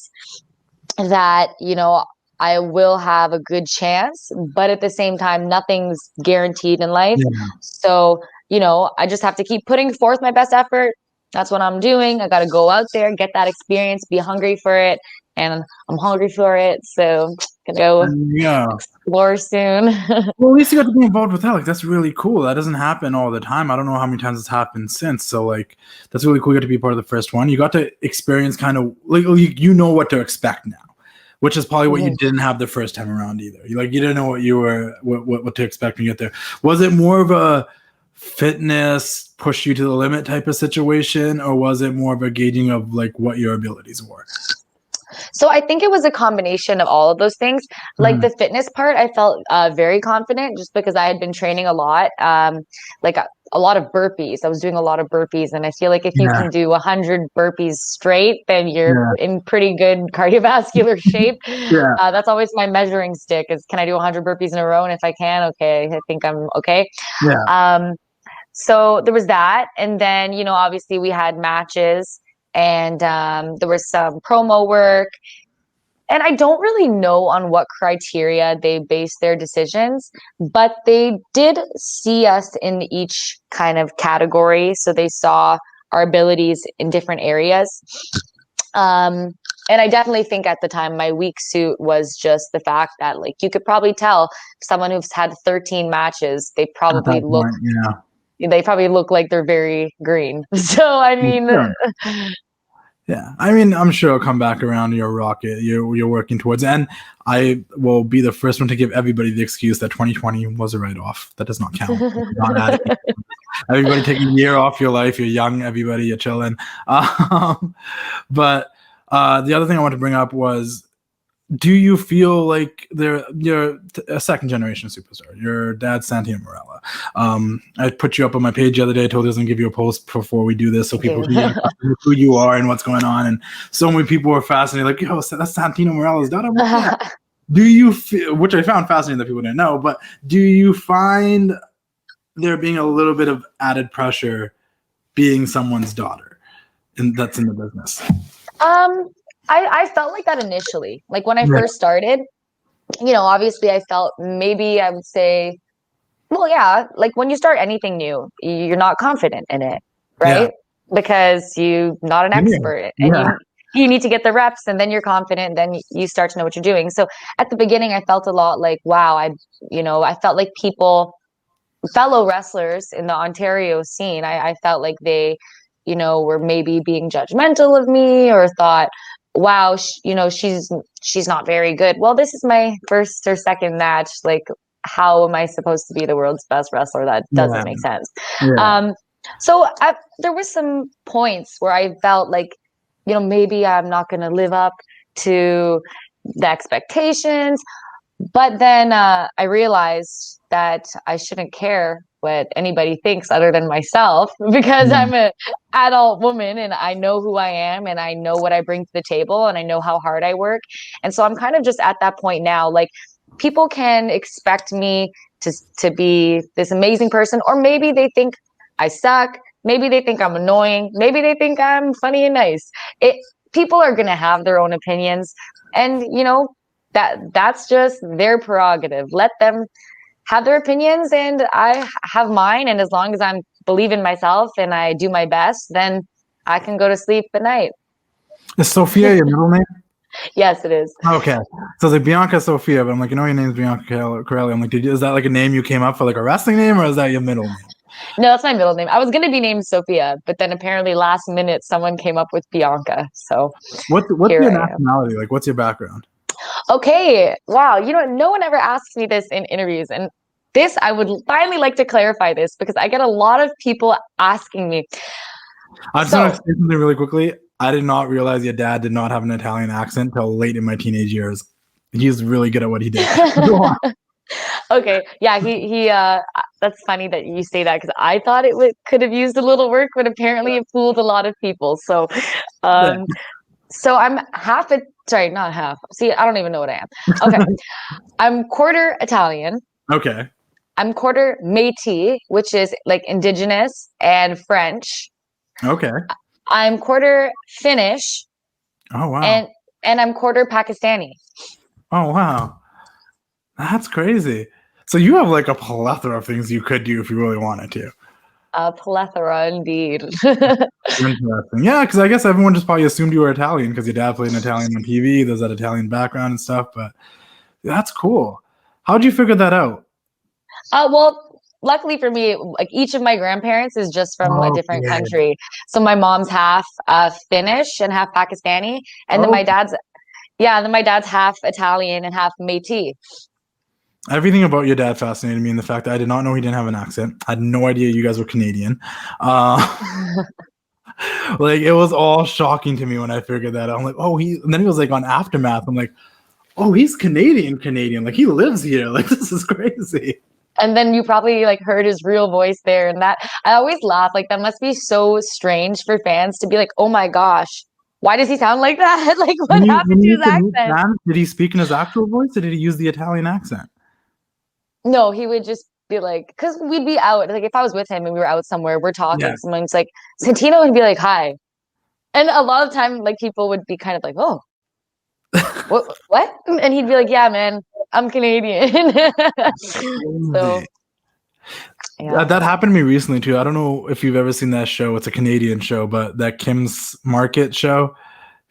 that, you know, I will have a good chance. But at the same time, nothing's guaranteed in life. Yeah. So, you know, I just have to keep putting forth my best effort, That's what I'm doing. I got to go out there, get that experience, be hungry for it. And I'm hungry for it. So, gonna go Yeah. explore soon. Well, at least you got to be involved with that. Like, that's really cool. That doesn't happen all the time. I don't know how many times it's happened since. So, like, that's really cool. You got to be part of the first one. You got to experience kind of like you know what to expect now, which is probably what you didn't have the first time around either. You didn't know what to expect when you get there. Was it more of a fitness push you to the limit type of situation, or was it more of a gauging of like what your abilities were? So I think it was a combination of all of those things. Like the fitness part, I felt very confident just because I had been training a lot, like a lot of burpees. I was doing a lot of burpees, and I feel like if you can do 100 burpees straight, then you're in pretty good cardiovascular shape. That's always my measuring stick is, can I do 100 burpees in a row? And if I can, okay, I think I'm okay. So there was that. And then, obviously we had matches, and there was some promo work. And I don't really know on what criteria they base their decisions, but they did see us in each kind of category. So they saw our abilities in different areas. And I definitely think at the time my weak suit was just the fact that, like, you could probably tell someone who's had 13 matches, they probably look like they're very green. So, I mean, I mean, I'm sure it'll come back around to your rocket you're working towards. And I will be the first one to give everybody the excuse that 2020 was a write-off. That does not count. Everybody take a year off your life. You're young, everybody, you're chilling. But the other thing I want to bring up was, do you feel like you're a second generation superstar? Your dad's Santino Marella. I put you up on my page the other day. I told you I was going to give you a post before we do this so people can get who you are and what's going on. And so many people were fascinated, like, yo, that's Santino Marella's daughter. Do you feel, which I found fascinating that people didn't know, but do you find there being a little bit of added pressure being someone's daughter and that's in the business? I felt like that initially. Like when I first started, obviously I felt, maybe I would say, well, yeah, like when you start anything new, you're not confident in it, right? Because you're not an expert and you need to get the reps, and then you're confident, then you start to know what you're doing. So at the beginning, I felt a lot like, wow, I felt like fellow wrestlers in the Ontario scene, I felt like they, were maybe being judgmental of me, or thought, wow, she's not very good. Well, this is my first or second match. Like, how am I supposed to be the world's best wrestler? That doesn't make sense. So there was some points where I felt like, maybe I'm not going to live up to the expectations. But then I realized that I shouldn't care what anybody thinks other than myself, because I'm an adult woman and I know who I am and I know what I bring to the table and I know how hard I work. And so I'm kind of just at that point now, like, people can expect me to be this amazing person, or maybe they think I suck. Maybe they think I'm annoying. Maybe they think I'm funny and nice. People are going to have their own opinions, and that's just their prerogative. Let them have their opinions, and I have mine. And as long as I believe in myself and I do my best, then I can go to sleep at night. Is Sophia your middle name? Yes, it is. Okay. So it's like Bianca Sophia, but I'm like, your name's Bianca Carelli. I'm like, is that like a name you came up for, like a wrestling name, or is that your middle name? No, that's my middle name. I was going to be named Sophia, but then apparently last minute someone came up with Bianca. So what's your nationality? Like, what's your background? Okay. Wow. No one ever asks me this in interviews. And this, I would finally like to clarify this, because I get a lot of people asking me. I just want to say something really quickly. I did not realize your dad did not have an Italian accent till late in my teenage years. He's really good at what he did. Okay. Yeah. He that's funny that you say that, because I thought it could have used a little work, but apparently it fooled a lot of people. So, so I'm sorry, not half. See, I don't even know what I am. Okay. I'm quarter Italian. Okay. I'm quarter Métis, which is like indigenous, and French. Okay. I'm quarter Finnish. Oh, wow. And I'm quarter Pakistani. Oh, wow. That's crazy. So you have like a plethora of things you could do if you really wanted to. A plethora indeed. Interesting. Yeah, because I guess everyone just probably assumed you were Italian because your dad played in Italian on TV. There's that Italian background and stuff, but that's cool. How'd you figure that out? Well, luckily for me, like each of my grandparents is just from a different Okay. country. So my mom's half Finnish and half Pakistani, and then Oh, my dad's half Italian and half Métis. everything about your dad fascinated me, and the fact that I did not know he didn't have an accent. I had no idea you guys were Canadian. Like it was all shocking to me when I figured that out. I'm like, oh, and then he was like on Aftermath. I'm like, oh, he's Canadian. Like he lives here. Like this is crazy. And then you probably like heard his real voice there, and that I always laugh. Like that must be so strange for fans to be like, "Oh my gosh, why does he sound like that? Like what happened to his accent?" Did he speak in his actual voice, or did he use the Italian accent? No, he would just be like, because we'd be out. Like if I was with him and we were out somewhere, we're talking. Yeah. Someone's like, Santino would be like, "Hi," and a lot of the time, like people would be kind of like, "Oh, what?" And he'd be like, "Yeah, man, I'm Canadian." So. Yeah. That happened to me recently too. I don't know if you've ever seen that show. It's a Canadian show, but that Kim's Market show.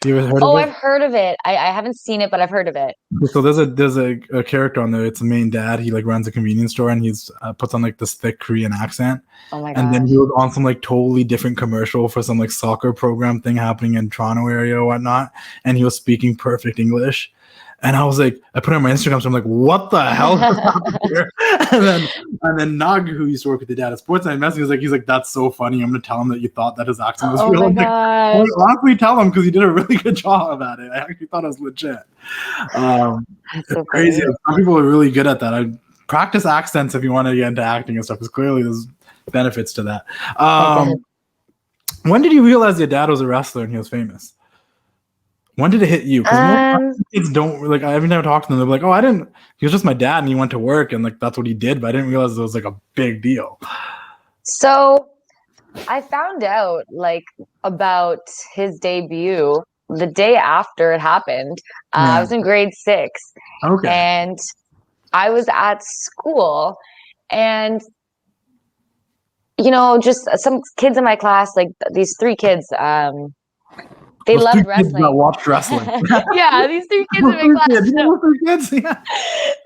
Have you ever heard of it? I've heard of it. I haven't seen it, but I've heard of it. So there's a character on there. It's the main dad. He like runs a convenience store and he's puts on like this thick Korean accent. Oh my And god! then he was on some like totally different commercial for some like soccer program thing happening in Toronto area or whatnot. And he was speaking perfect English. And I was like, I put it on my Instagram, so I'm like, what the hell is happening here? And then Nag, who used to work with the dad at Sportsnet, messaged he's like, that's so funny. I'm gonna tell him that you thought that his accent was real. Oh my god! Like, honestly, tell him because he did a really good job at it. I actually thought it was legit. That's so crazy. funny. Some people are really good at that. I practice accents if you want to get into acting and stuff, because clearly there's benefits to that. When did you realize your dad was a wrestler and he was famous? When did it hit you? Because most kids don't like. Every time I talk to them, they're like, "Oh, I didn't. He was just my dad, and he went to work, and like that's what he did." But I didn't realize it was like a big deal. So, I found out like about his debut the day after it happened. I was in grade 6, Okay, and I was at school, and just some kids in my class, like these 3 kids. They those loved 3 kids wrestling. that watched wrestling. Yeah, these 3 kids in my class. Yeah.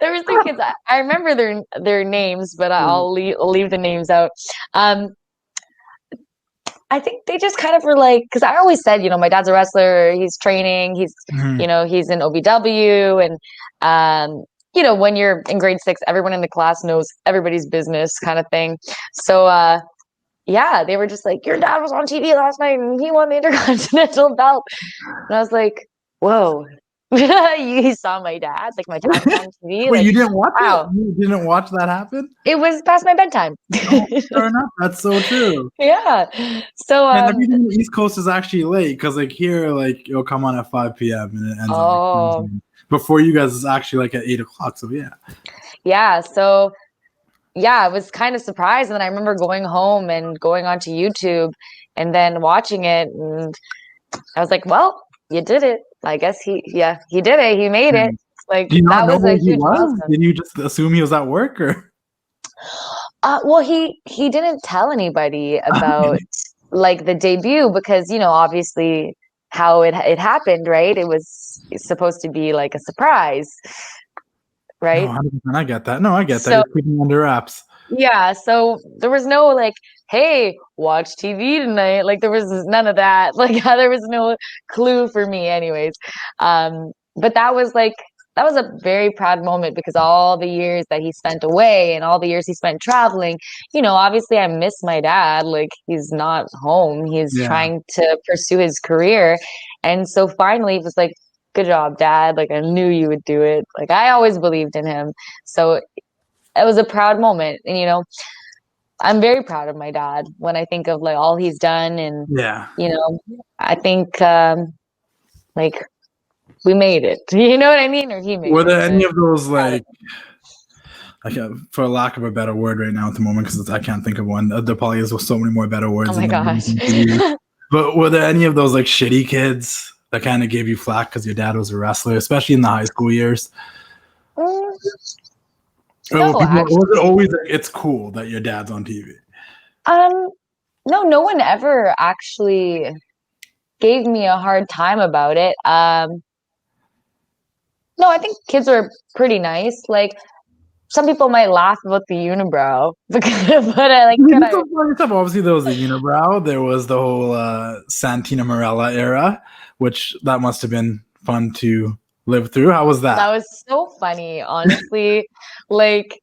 There was 3 kids. I remember their names, but I'll leave the names out. I think they just kind of were like, because I always said, my dad's a wrestler. He's training. He's, he's in OVW, and when you're in grade 6, everyone in the class knows everybody's business, kind of thing. So. Yeah, they were just like, your dad was on TV last night and he won the Intercontinental belt. And I was like, whoa, you saw my dad? Like, my dad was on TV? Wait, like, you didn't watch wow. it? You didn't watch that happen? It was past my bedtime. Oh, fair enough. That's so true. Yeah. So, and everything on the East Coast is actually late because, like, here, like, it'll come on at 5 p.m. and it ends at like, before you guys is actually like at 8 o'clock. So, yeah. Yeah. So, yeah, I was kind of surprised. And then I remember going home and going onto YouTube and then watching it. And I was like, well, you did it. I guess he did it. He made it. Like, that was a huge milestone. Did you just assume he was at work or? Well, he didn't tell anybody about like the debut because, obviously how it happened, right? It was supposed to be like a surprise. Right. No, I get that. No, I get that. You're keeping under wraps. Yeah. So there was no like, hey, watch TV tonight. Like there was none of that. Like there was no clue for me anyways. But that was a very proud moment because all the years that he spent away and all the years he spent traveling, obviously I miss my dad. Like he's not home. He's trying to pursue his career. And so finally it was like, good job, Dad. Like I knew you would do it. Like I always believed in him. So it was a proud moment. And I'm very proud of my dad when I think of like all he's done. And I think like we made it. You know what I mean? Or he made it. Were there any of those like for lack of a better word right now at the moment, because I can't think of one. There probably is so many more better words. Oh my gosh. But were there any of those like shitty kids that kind of gave you flack because your dad was a wrestler, especially in the high school years? No, was it always like, it's cool that your dad's on TV? Um, no, no one ever actually gave me a hard time about it. No, I think kids are pretty nice. Like some people might laugh about the unibrow, but I like I mean, can there's I some funny stuff. Obviously, there was the unibrow. There was the whole Santino Marella era, which that must have been fun to live through. How was that that? was so funny, honestly. Like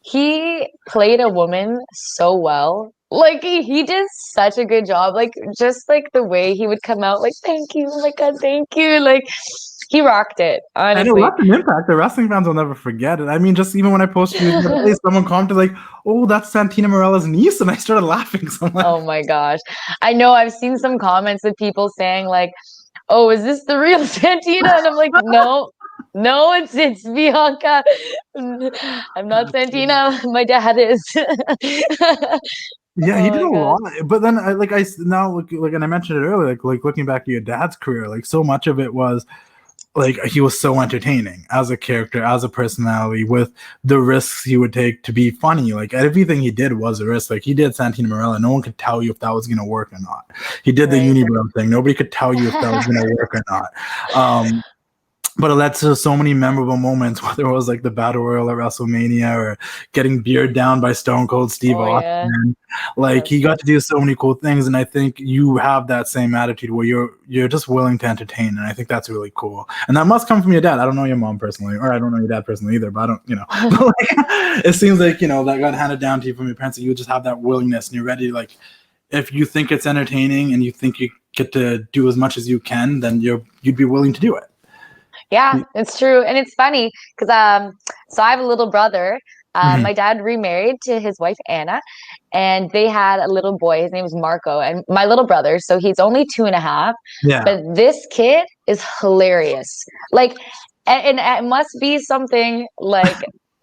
he played a woman so well. Like he did such a good job. Like just like the way he would come out, like, thank you, oh my God, thank you. Like he rocked it, And it honestly. left an impact. The wrestling fans will never forget it. I mean, just even when I posted you the other day, someone commented like, "Oh, that's Santino Marella's niece," and I started laughing. So I'm like, Oh my gosh. I know I've seen some comments of people saying like, "Oh, is this the real Santina?" And I'm like, "No. No, it's Bianca. I'm not Santina. My dad is." yeah, he Oh did my a God. lot. But then, I now look like, and I mentioned it earlier, like looking back at your dad's career, like so much of it was like he was so entertaining as a character, as a personality, with the risks he would take to be funny. Like everything he did was a risk. Like he did Santino Marella. No one could tell you if that was gonna work or not. He did the Right. unibrow thing. Nobody could tell you if that was gonna work or not. But it led to so many memorable moments, whether it was like the battle royal at WrestleMania or getting beard down by Stone Cold Steve Oh yeah. Austin. Like That's he got to do so many cool things, and I think you have that same attitude where you're just willing to entertain, and I think that's really cool. And that must come from your dad. I don't know your mom personally, or I don't know your dad personally either, but I don't, but like, it seems like that got handed down to you from your parents. That you just have that willingness, and you're ready. Like if you think it's entertaining and you think you get to do as much as you can, then you'd be willing to do it. Yeah, it's true. And it's funny because so I have a little brother. Mhm. My dad remarried to his wife Anna, and they had a little boy. His name was Marco, and my little brother. So he's only 2.5, Yeah. but this kid is hilarious. Like, and it must be something like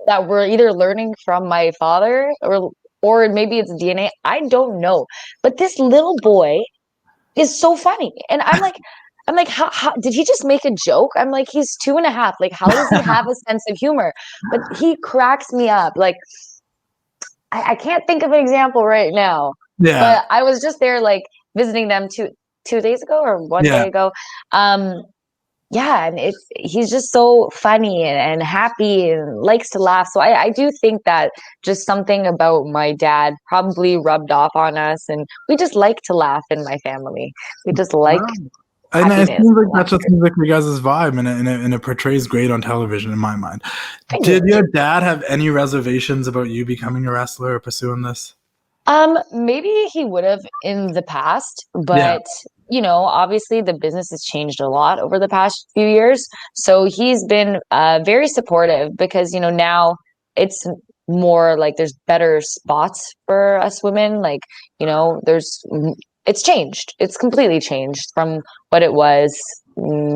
that we're either learning from my father or maybe it's DNA. I don't know, but this little boy is so funny. And I'm like, how did he just make a joke? I'm like, he's 2.5. Like, how does he have a sense of humor? But he cracks me up. Like, I can't think of an example right now. Yeah. But I was just there, like, visiting them 2 days ago or one Yeah. day ago. Um, yeah, and he's just so funny and happy and likes to laugh. So I do think that just something about my dad probably rubbed off on us, and we just like to laugh in my family. We just like Wow. And it happiness seems like and that just laughter. seems like your guys' vibe, and it portrays great on television in my mind. Thank Did you. your dad have any reservations about you becoming a wrestler or pursuing this? Maybe he would have in the past, Yeah. but obviously the business has changed a lot over the past few years. So he's been very supportive because, now it's more like there's better spots for us women. Like, it's changed. It's completely changed from what it was.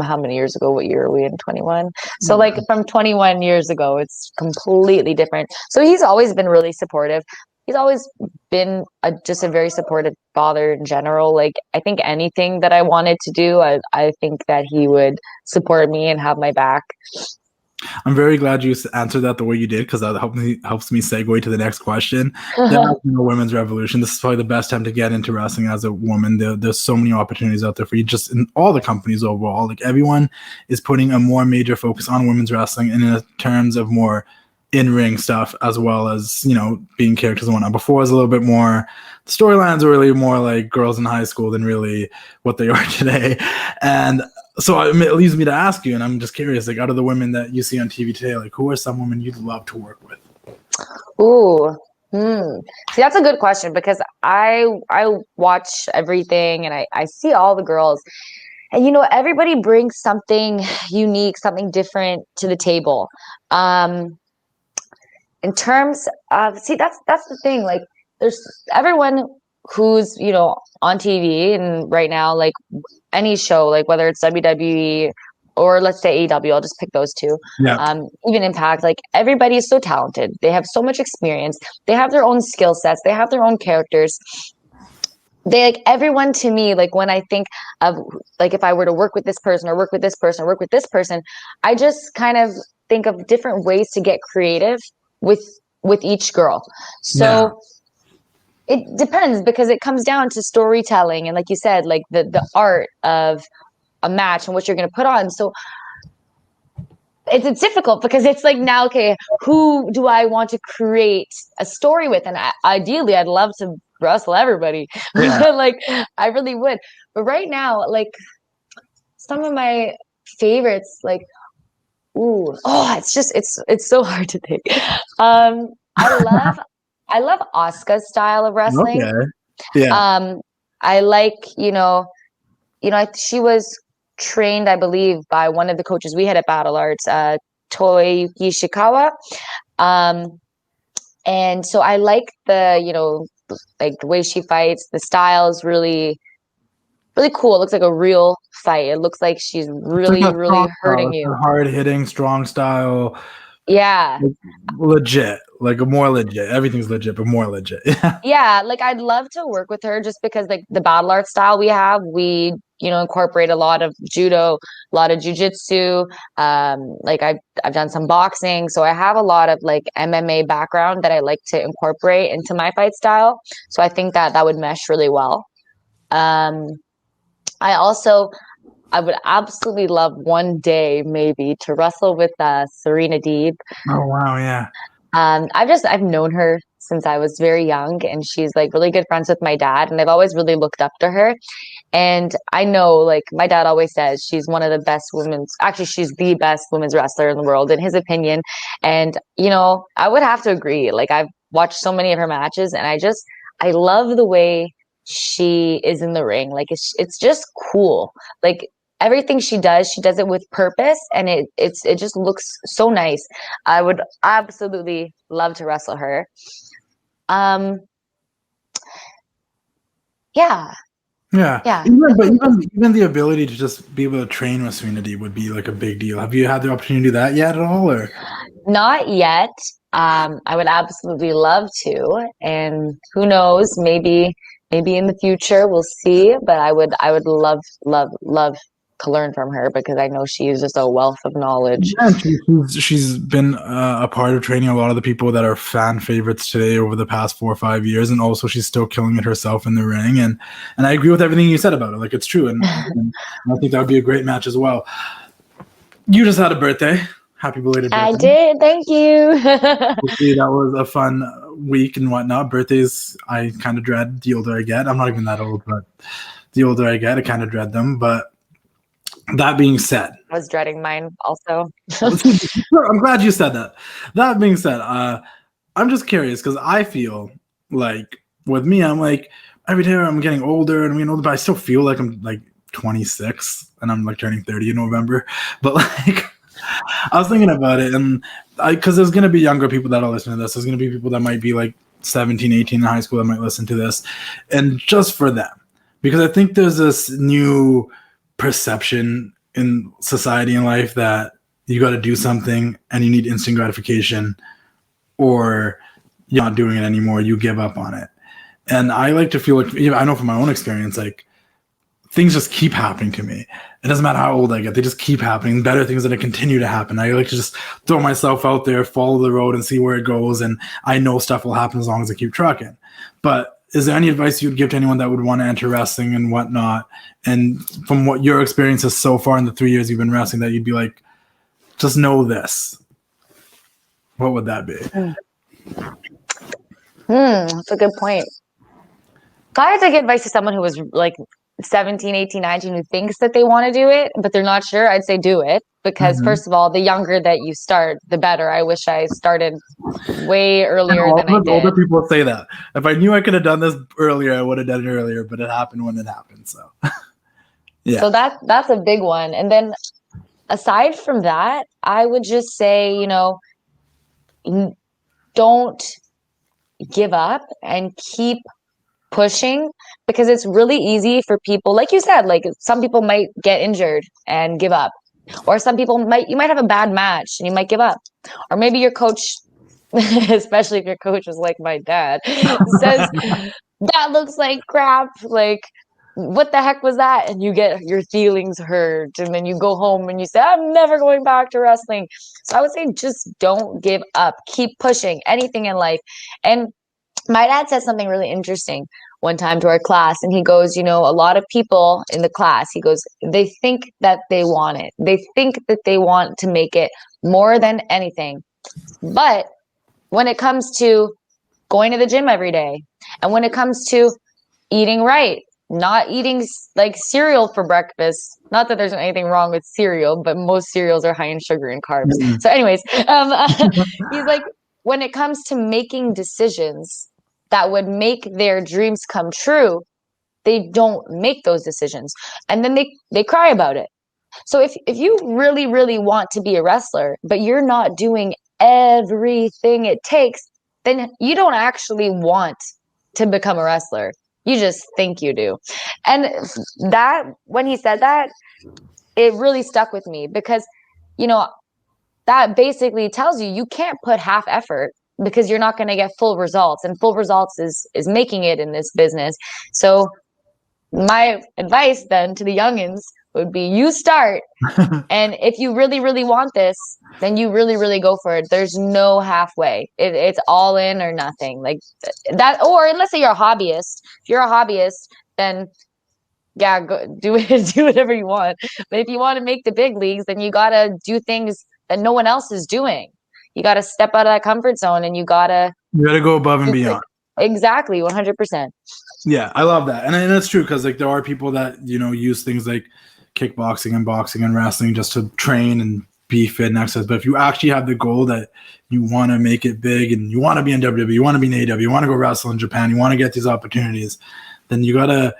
How many years ago? What year are we in? 21. So, like, from 21 years ago, it's completely different. So, he's always been really supportive. He's always been just a very supportive father in general. Like, I think anything that I wanted to do, I think that he would support me and have my back. I'm very glad you answered that the way you did because that helps me segue to the next question. There has been a women's revolution. This is probably the best time to get into wrestling as a woman. There's so many opportunities out there for you, just in all the companies overall. Like everyone is putting a more major focus on women's wrestling, and in terms of more in-ring stuff as well as being characters and whatnot. Before it was a little bit more. The storylines were really more like girls in high school than really what they are today, and so it leads me to ask you, and I'm just curious, like out of the women that you see on TV today, like who are some women you'd love to work with? Ooh. See, that's a good question because I watch everything and I see all the girls. And everybody brings something unique, something different to the table. Um, in terms of see that's the thing, like there's everyone who's on TV and right now, like any show, like whether it's WWE or let's say AEW, I'll just pick those two. Yeah. Even Impact, like everybody is so talented, they have so much experience, they have their own skill sets, they have their own characters. They like everyone to me, like when I think of like if I were to work with this person or work with this person or work with this person, I just kind of think of different ways to get creative with with each girl. Yeah. So It depends because it comes down to storytelling and, like you said, like the art of a match and what you're going to put on. So it's difficult because it's like, now, okay, who do I want to create a story with? And ideally, I'd love to wrestle everybody. Yeah. Like, I really would. But right now, like, some of my favorites, like, ooh, oh, it's so hard to think. I love Asuka's style of wrestling. Okay. Yeah. I like, she was trained, I believe, by one of the coaches we had at Battle Arts, Toyuki Shikawa. And so I like like the way she fights. The style is really, really cool. It looks like a real fight. It looks like she's really, like really hurting you. Hard hitting, strong style. Yeah. Like, legit. Like more legit. Everything's legit, but more legit. Yeah. Yeah, like I'd love to work with her just because like the battle art style we have, we incorporate a lot of judo, a lot of jujitsu. Like I've done some boxing, so I have a lot of like MMA background that I like to incorporate into my fight style. So I think that would mesh really well. I would absolutely love one day maybe to wrestle with Serena Deeb. Oh wow, yeah. I've known her since I was very young, and she's like really good friends with my dad, and I've always really looked up to her. And I know, like, my dad always says she's one of the best actually, she's the best women's wrestler in the world, in his opinion. And, I would have to agree. Like, I've watched so many of her matches, and I love the way she is in the ring. Like, it's just cool. Like, everything she does it with purpose, and it just looks so nice. I would absolutely love to wrestle her. Yeah. Yeah. Yeah. Even the ability to just be able to train with Serenity would be like a big deal. Have you had the opportunity to do that yet at all, or? Not yet. I would absolutely love to, and who knows, maybe in the future we'll see. But I would love to learn from her because I know she is just a wealth of knowledge. Yeah, she's been a part of training a lot of the people that are fan favorites today over the past 4 or 5 years, and also she's still killing it herself in the ring. And I agree with everything you said about it. Like, it's true, and I think that would be a great match as well. You just had a birthday. Happy belated birthday. I did. Thank you. Hopefully that was a fun week and whatnot. Birthdays, I kind of dread the older I get. I'm not even that old, but the older I get, I kind of dread them. But that being said, I was dreading mine also. I'm glad you said that. That being said, I'm just curious because I feel like with me, I'm like every day I'm getting older and I'm getting older, but I still feel like I'm like 26 and I'm like turning 30 in November. But like, I was thinking about it, and because there's going to be younger people that'll listen to this. There's going to be people that might be like 17, 18 in high school that might listen to this. And just for them, because I think there's this new perception in society and life that you got to do something and you need instant gratification, or you're not doing it anymore, you give up on it. And I like to feel like, I know from my own experience, like things just keep happening to me. It doesn't matter how old I get, they just keep happening. Better things that continue to happen. I like to just throw myself out there, follow the road and see where it goes. And I know stuff will happen as long as I keep trucking. But is there any advice you'd give to anyone that would want to enter wrestling and whatnot? And from what your experience is so far in the 3 years you've been wrestling, that you'd be like, just know this. What would that be? That's a good point. If I had to give advice to someone who was like 17, 18, 19, who thinks that they want to do it, but they're not sure, I'd say do it. Because first of all, the younger that you start, the better. I wish I started way earlier than I did. Older people say that. If I knew I could have done this earlier, I would have done it earlier, but it happened when it happened. So yeah. So that's a big one. And then aside from that, I would just say, don't give up and keep pushing, because it's really easy for people, like you said, like some people might get injured and give up, or some people you might have a bad match and you might give up, or maybe your coach, especially if your coach is like my dad, says that looks like crap, like what the heck was that, and you get your feelings hurt, and then you go home and you say, I'm never going back to wrestling. So I would say just don't give up, keep pushing anything in life. And my dad said something really interesting one time to our class, and he goes, a lot of people in the class, he goes, they think that they want it. They think that they want to make it more than anything. But when it comes to going to the gym every day, and when it comes to eating right, not eating like cereal for breakfast. Not that there's anything wrong with cereal, but most cereals are high in sugar and carbs. Mm. So, anyways, he's like, when it comes to making decisions that would make their dreams come true, they don't make those decisions, and then they cry about it. So if you really, really want to be a wrestler, but you're not doing everything it takes, then you don't actually want to become a wrestler. You just think you do. And that, when he said that, it really stuck with me because, that basically tells you can't put half effort because you're not going to get full results, and full results is making it in this business. So my advice then to the youngins would be, you start. And if you really, really want this, then you really, really go for it. There's no halfway. It's all in or nothing like that. Or let's say you're a hobbyist. If you're a hobbyist, then yeah, go do it, do whatever you want. But if you want to make the big leagues, then you got to do things that no one else is doing. You got to step out of that comfort zone, and you got to go above and beyond. Exactly, 100%. Yeah, I love that. And that's true because like there are people that, use things like kickboxing and boxing and wrestling just to train and be fit and exercise. But if you actually have the goal that you want to make it big and you want to be in WWE, you want to be in AEW, you want to go wrestle in Japan, you want to get these opportunities, then you got to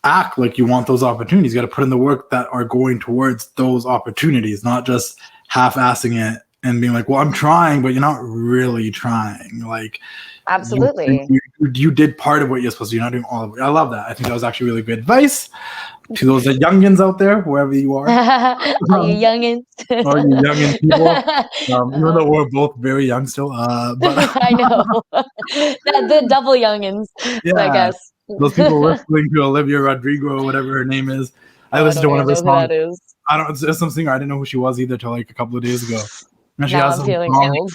act like you want those opportunities. You got to put in the work that are going towards those opportunities, not just half-assing it and being like, well, I'm trying, but you're not really trying. Like, absolutely, you did part of what you're supposed to do. You're not doing all of it. I love that. I think that was actually really good advice to those youngins out there, wherever you are. All you youngins. All you youngin people. Even though we're both very young still. But I know. The double youngins, yeah, I guess. Those people listening to Olivia Rodrigo or whatever her name is. I listened to one of her songs. I don't. It's some singer. I didn't know who she was either till like a couple of days ago. And she has I'm feeling song. old.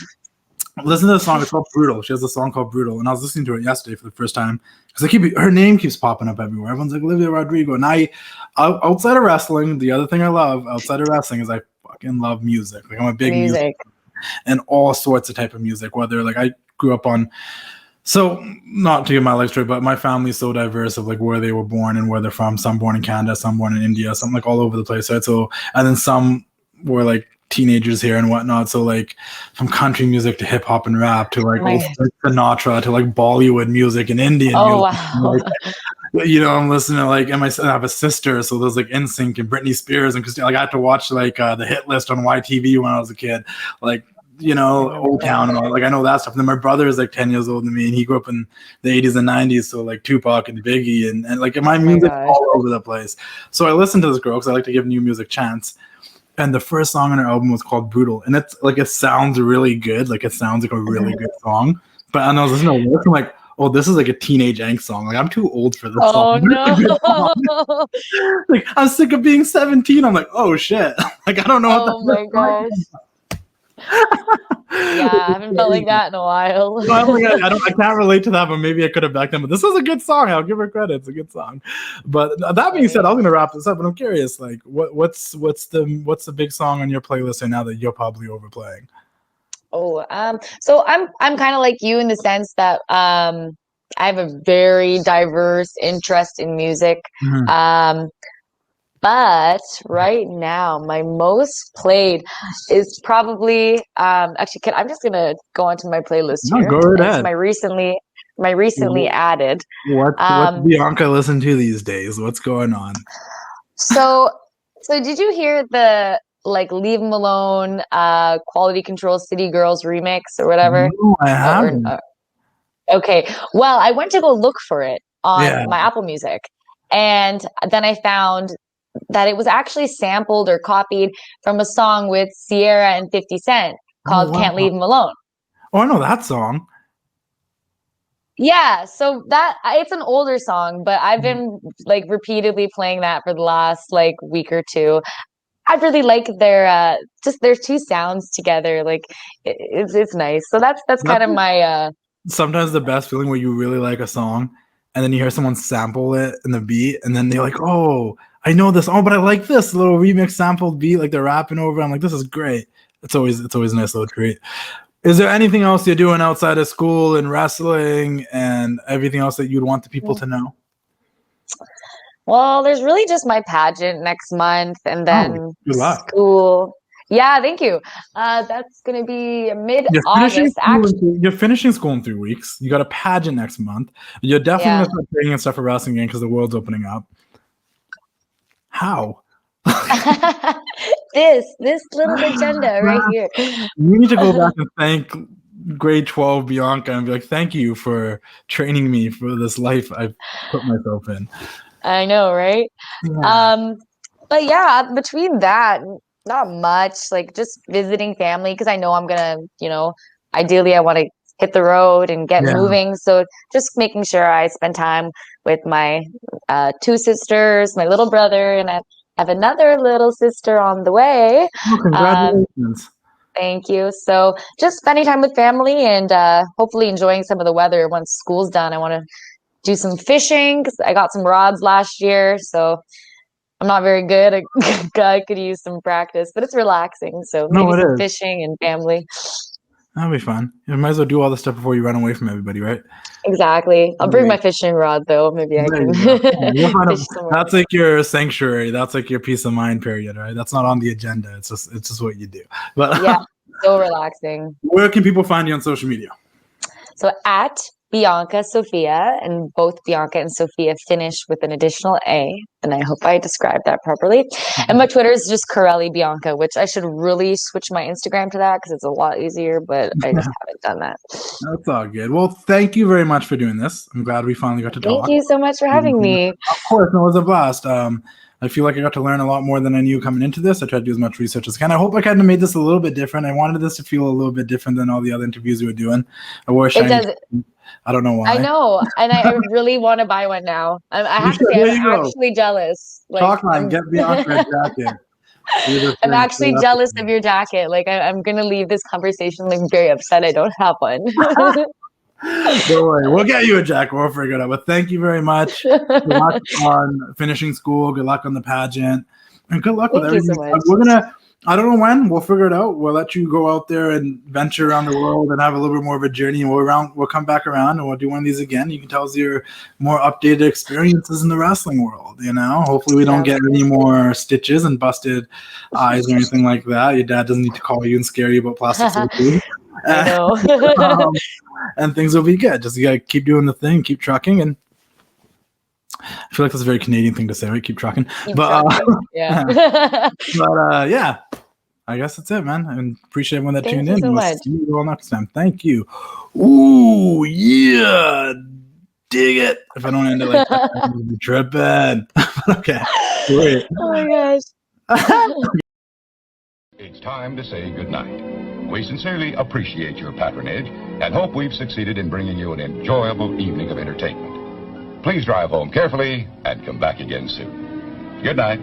Listen to the song. It's called Brutal. She has a song called Brutal, and I was listening to it yesterday for the first time because her name keeps popping up everywhere. Everyone's like Olivia Rodrigo, and outside of wrestling, the other thing I love outside of wrestling is I fucking love music. Like I'm a big music and all sorts of type of music. Whether like I grew up on. So, not to give my life story, but my family's so diverse of like where they were born and where they're from. Some born in Canada, some born in India, some like all over the place, right? So, and then some were like teenagers here and whatnot. So, like from country music to hip hop and rap to like Sinatra to like Bollywood music and Indian music. Wow. Like, I'm listening to like, and I have a sister, so there's like NSYNC and Britney Spears and Christina. Like I had to watch like the hit list on YTV when I was a kid. Like, Old Town and all. Like I know that stuff. And then my brother is like 10 years older than me, and he grew up in the 80s and 90s. So like Tupac and Biggie and like my music all over the place. So I listened to this girl because I like to give new music a chance. And the first song on her album was called Brutal, and it's like it sounds really good. Like it sounds like a really good song. But I was listening to lyrics, I'm like, oh, this is like a teenage angst song. Like I'm too old for this song. Oh no! Like I'm sick of being 17. I'm like, oh shit! Like I don't know. Oh my gosh! Yeah, I haven't felt like that in a while. I can't relate to that, but maybe I could have back then. But this is a good song. I'll give her credit. It's a good song. But that being said, I was gonna wrap this up, and I'm curious, like, what's the big song on your playlist right now that you're probably overplaying? Oh, so I'm kind of like you in the sense that I have a very diverse interest in music. Mm-hmm. But right now, my most played is probably actually. I'm just gonna go onto my playlist here. Go right ahead. It's my recently added. What Bianca listen to these days? What's going on? So did you hear the like Leave 'Em Alone, Quality Control City Girls remix or whatever? No, I haven't. Okay, well, I went to go look for it on my Apple Music, and then I found that it was actually sampled or copied from a song with Sierra and 50 Cent called Can't Leave 'Em Alone. Oh, I know that song. Yeah, so it's an older song, but I've been like repeatedly playing that for the last like week or two. I really like their just their two sounds together. Like it's nice. So that's kind of my sometimes the best feeling where you really like a song and then you hear someone sample it in the beat and then they're like, oh, I know this. Oh, but I like this little remix sampled beat, like they're rapping over. I'm like, this is great. It's always a nice little treat. Is there anything else you're doing outside of school and wrestling and everything else that you'd want the people to know? Well, there's really just my pageant next month and Oh, then good luck. school. Yeah, thank you. That's gonna be mid-August. Actually, You're finishing school in 3 weeks. You got a pageant next month. You're definitely yeah. gonna start training and stuff for wrestling again because the world's opening up. How? This little agenda right here. You need to go back and thank grade 12 Bianca and be like, thank you for training me for this life I've put myself in. I know, right? Yeah. But yeah, between that, not much, like just visiting family because I know I'm gonna, ideally I want to hit the road and get Yeah. moving. So just making sure I spend time with my two sisters, my little brother, and I have another little sister on the way. Oh, congratulations. Thank you. So just spending time with family and hopefully enjoying some of the weather once school's done. I want to do some fishing because I got some rods last year. So I'm not very good. I could use some practice, but it's relaxing. So maybe some fishing and family. That'll be fun. You might as well do all this stuff before you run away from everybody, right? Exactly. I'll bring my fishing rod though. Maybe I can fish somewhere. That's like your sanctuary. That's like your peace of mind period, right? That's not on the agenda. It's just what you do. But yeah, so relaxing. Where can people find you on social media? So at Bianca Sophia, and both Bianca and Sophia finish with an additional A, and I hope I described that properly. And my Twitter is just Carelli Bianca, which I should really switch my Instagram to that because it's a lot easier, but I just haven't done that. That's all good. Well, thank you very much for doing this. I'm glad we finally got to talk. Thank you so much for having me. Of course, it was a blast. I feel like I got to learn a lot more than I knew coming into this. I tried to do as much research as I can. I hope I kind of made this a little bit different. I wanted this to feel a little bit different than all the other interviews we were doing. I wore a shiny. I don't know why. I know, and I really want to buy one now. I have to say, I'm actually jealous. Talk line, get Bianca a jacket. I'm actually jealous of your jacket. Like, I'm gonna leave this conversation like very upset I don't have one. Don't worry, we'll get you a jacket. We'll figure it out. But thank you very much. Good luck on finishing school. Good luck on the pageant, and good luck with everything. We're gonna. I don't know when. We'll figure it out. We'll let you go out there and venture around the world and have a little bit more of a journey. And we'll come back around and we'll do one of these again. You can tell us your more updated experiences in the wrestling world. Hopefully we don't get any more stitches and busted eyes or anything like that. Your dad doesn't need to call you and scare you about plastic surgery. I know. And things will be good. Just you gotta keep doing the thing, keep trucking, and I feel like that's a very Canadian thing to say, right? Keep trucking. Yeah. Yeah. I guess that's it, man. And appreciate everyone that tuned in. So much. See you all next time. Thank you. Ooh, yeah. Dig it. If I don't end it like that, I'm gonna be tripping. Okay. Great. Oh my gosh. It's time to say goodnight. We sincerely appreciate your patronage and hope we've succeeded in bringing you an enjoyable evening of entertainment. Please drive home carefully and come back again soon. Good night.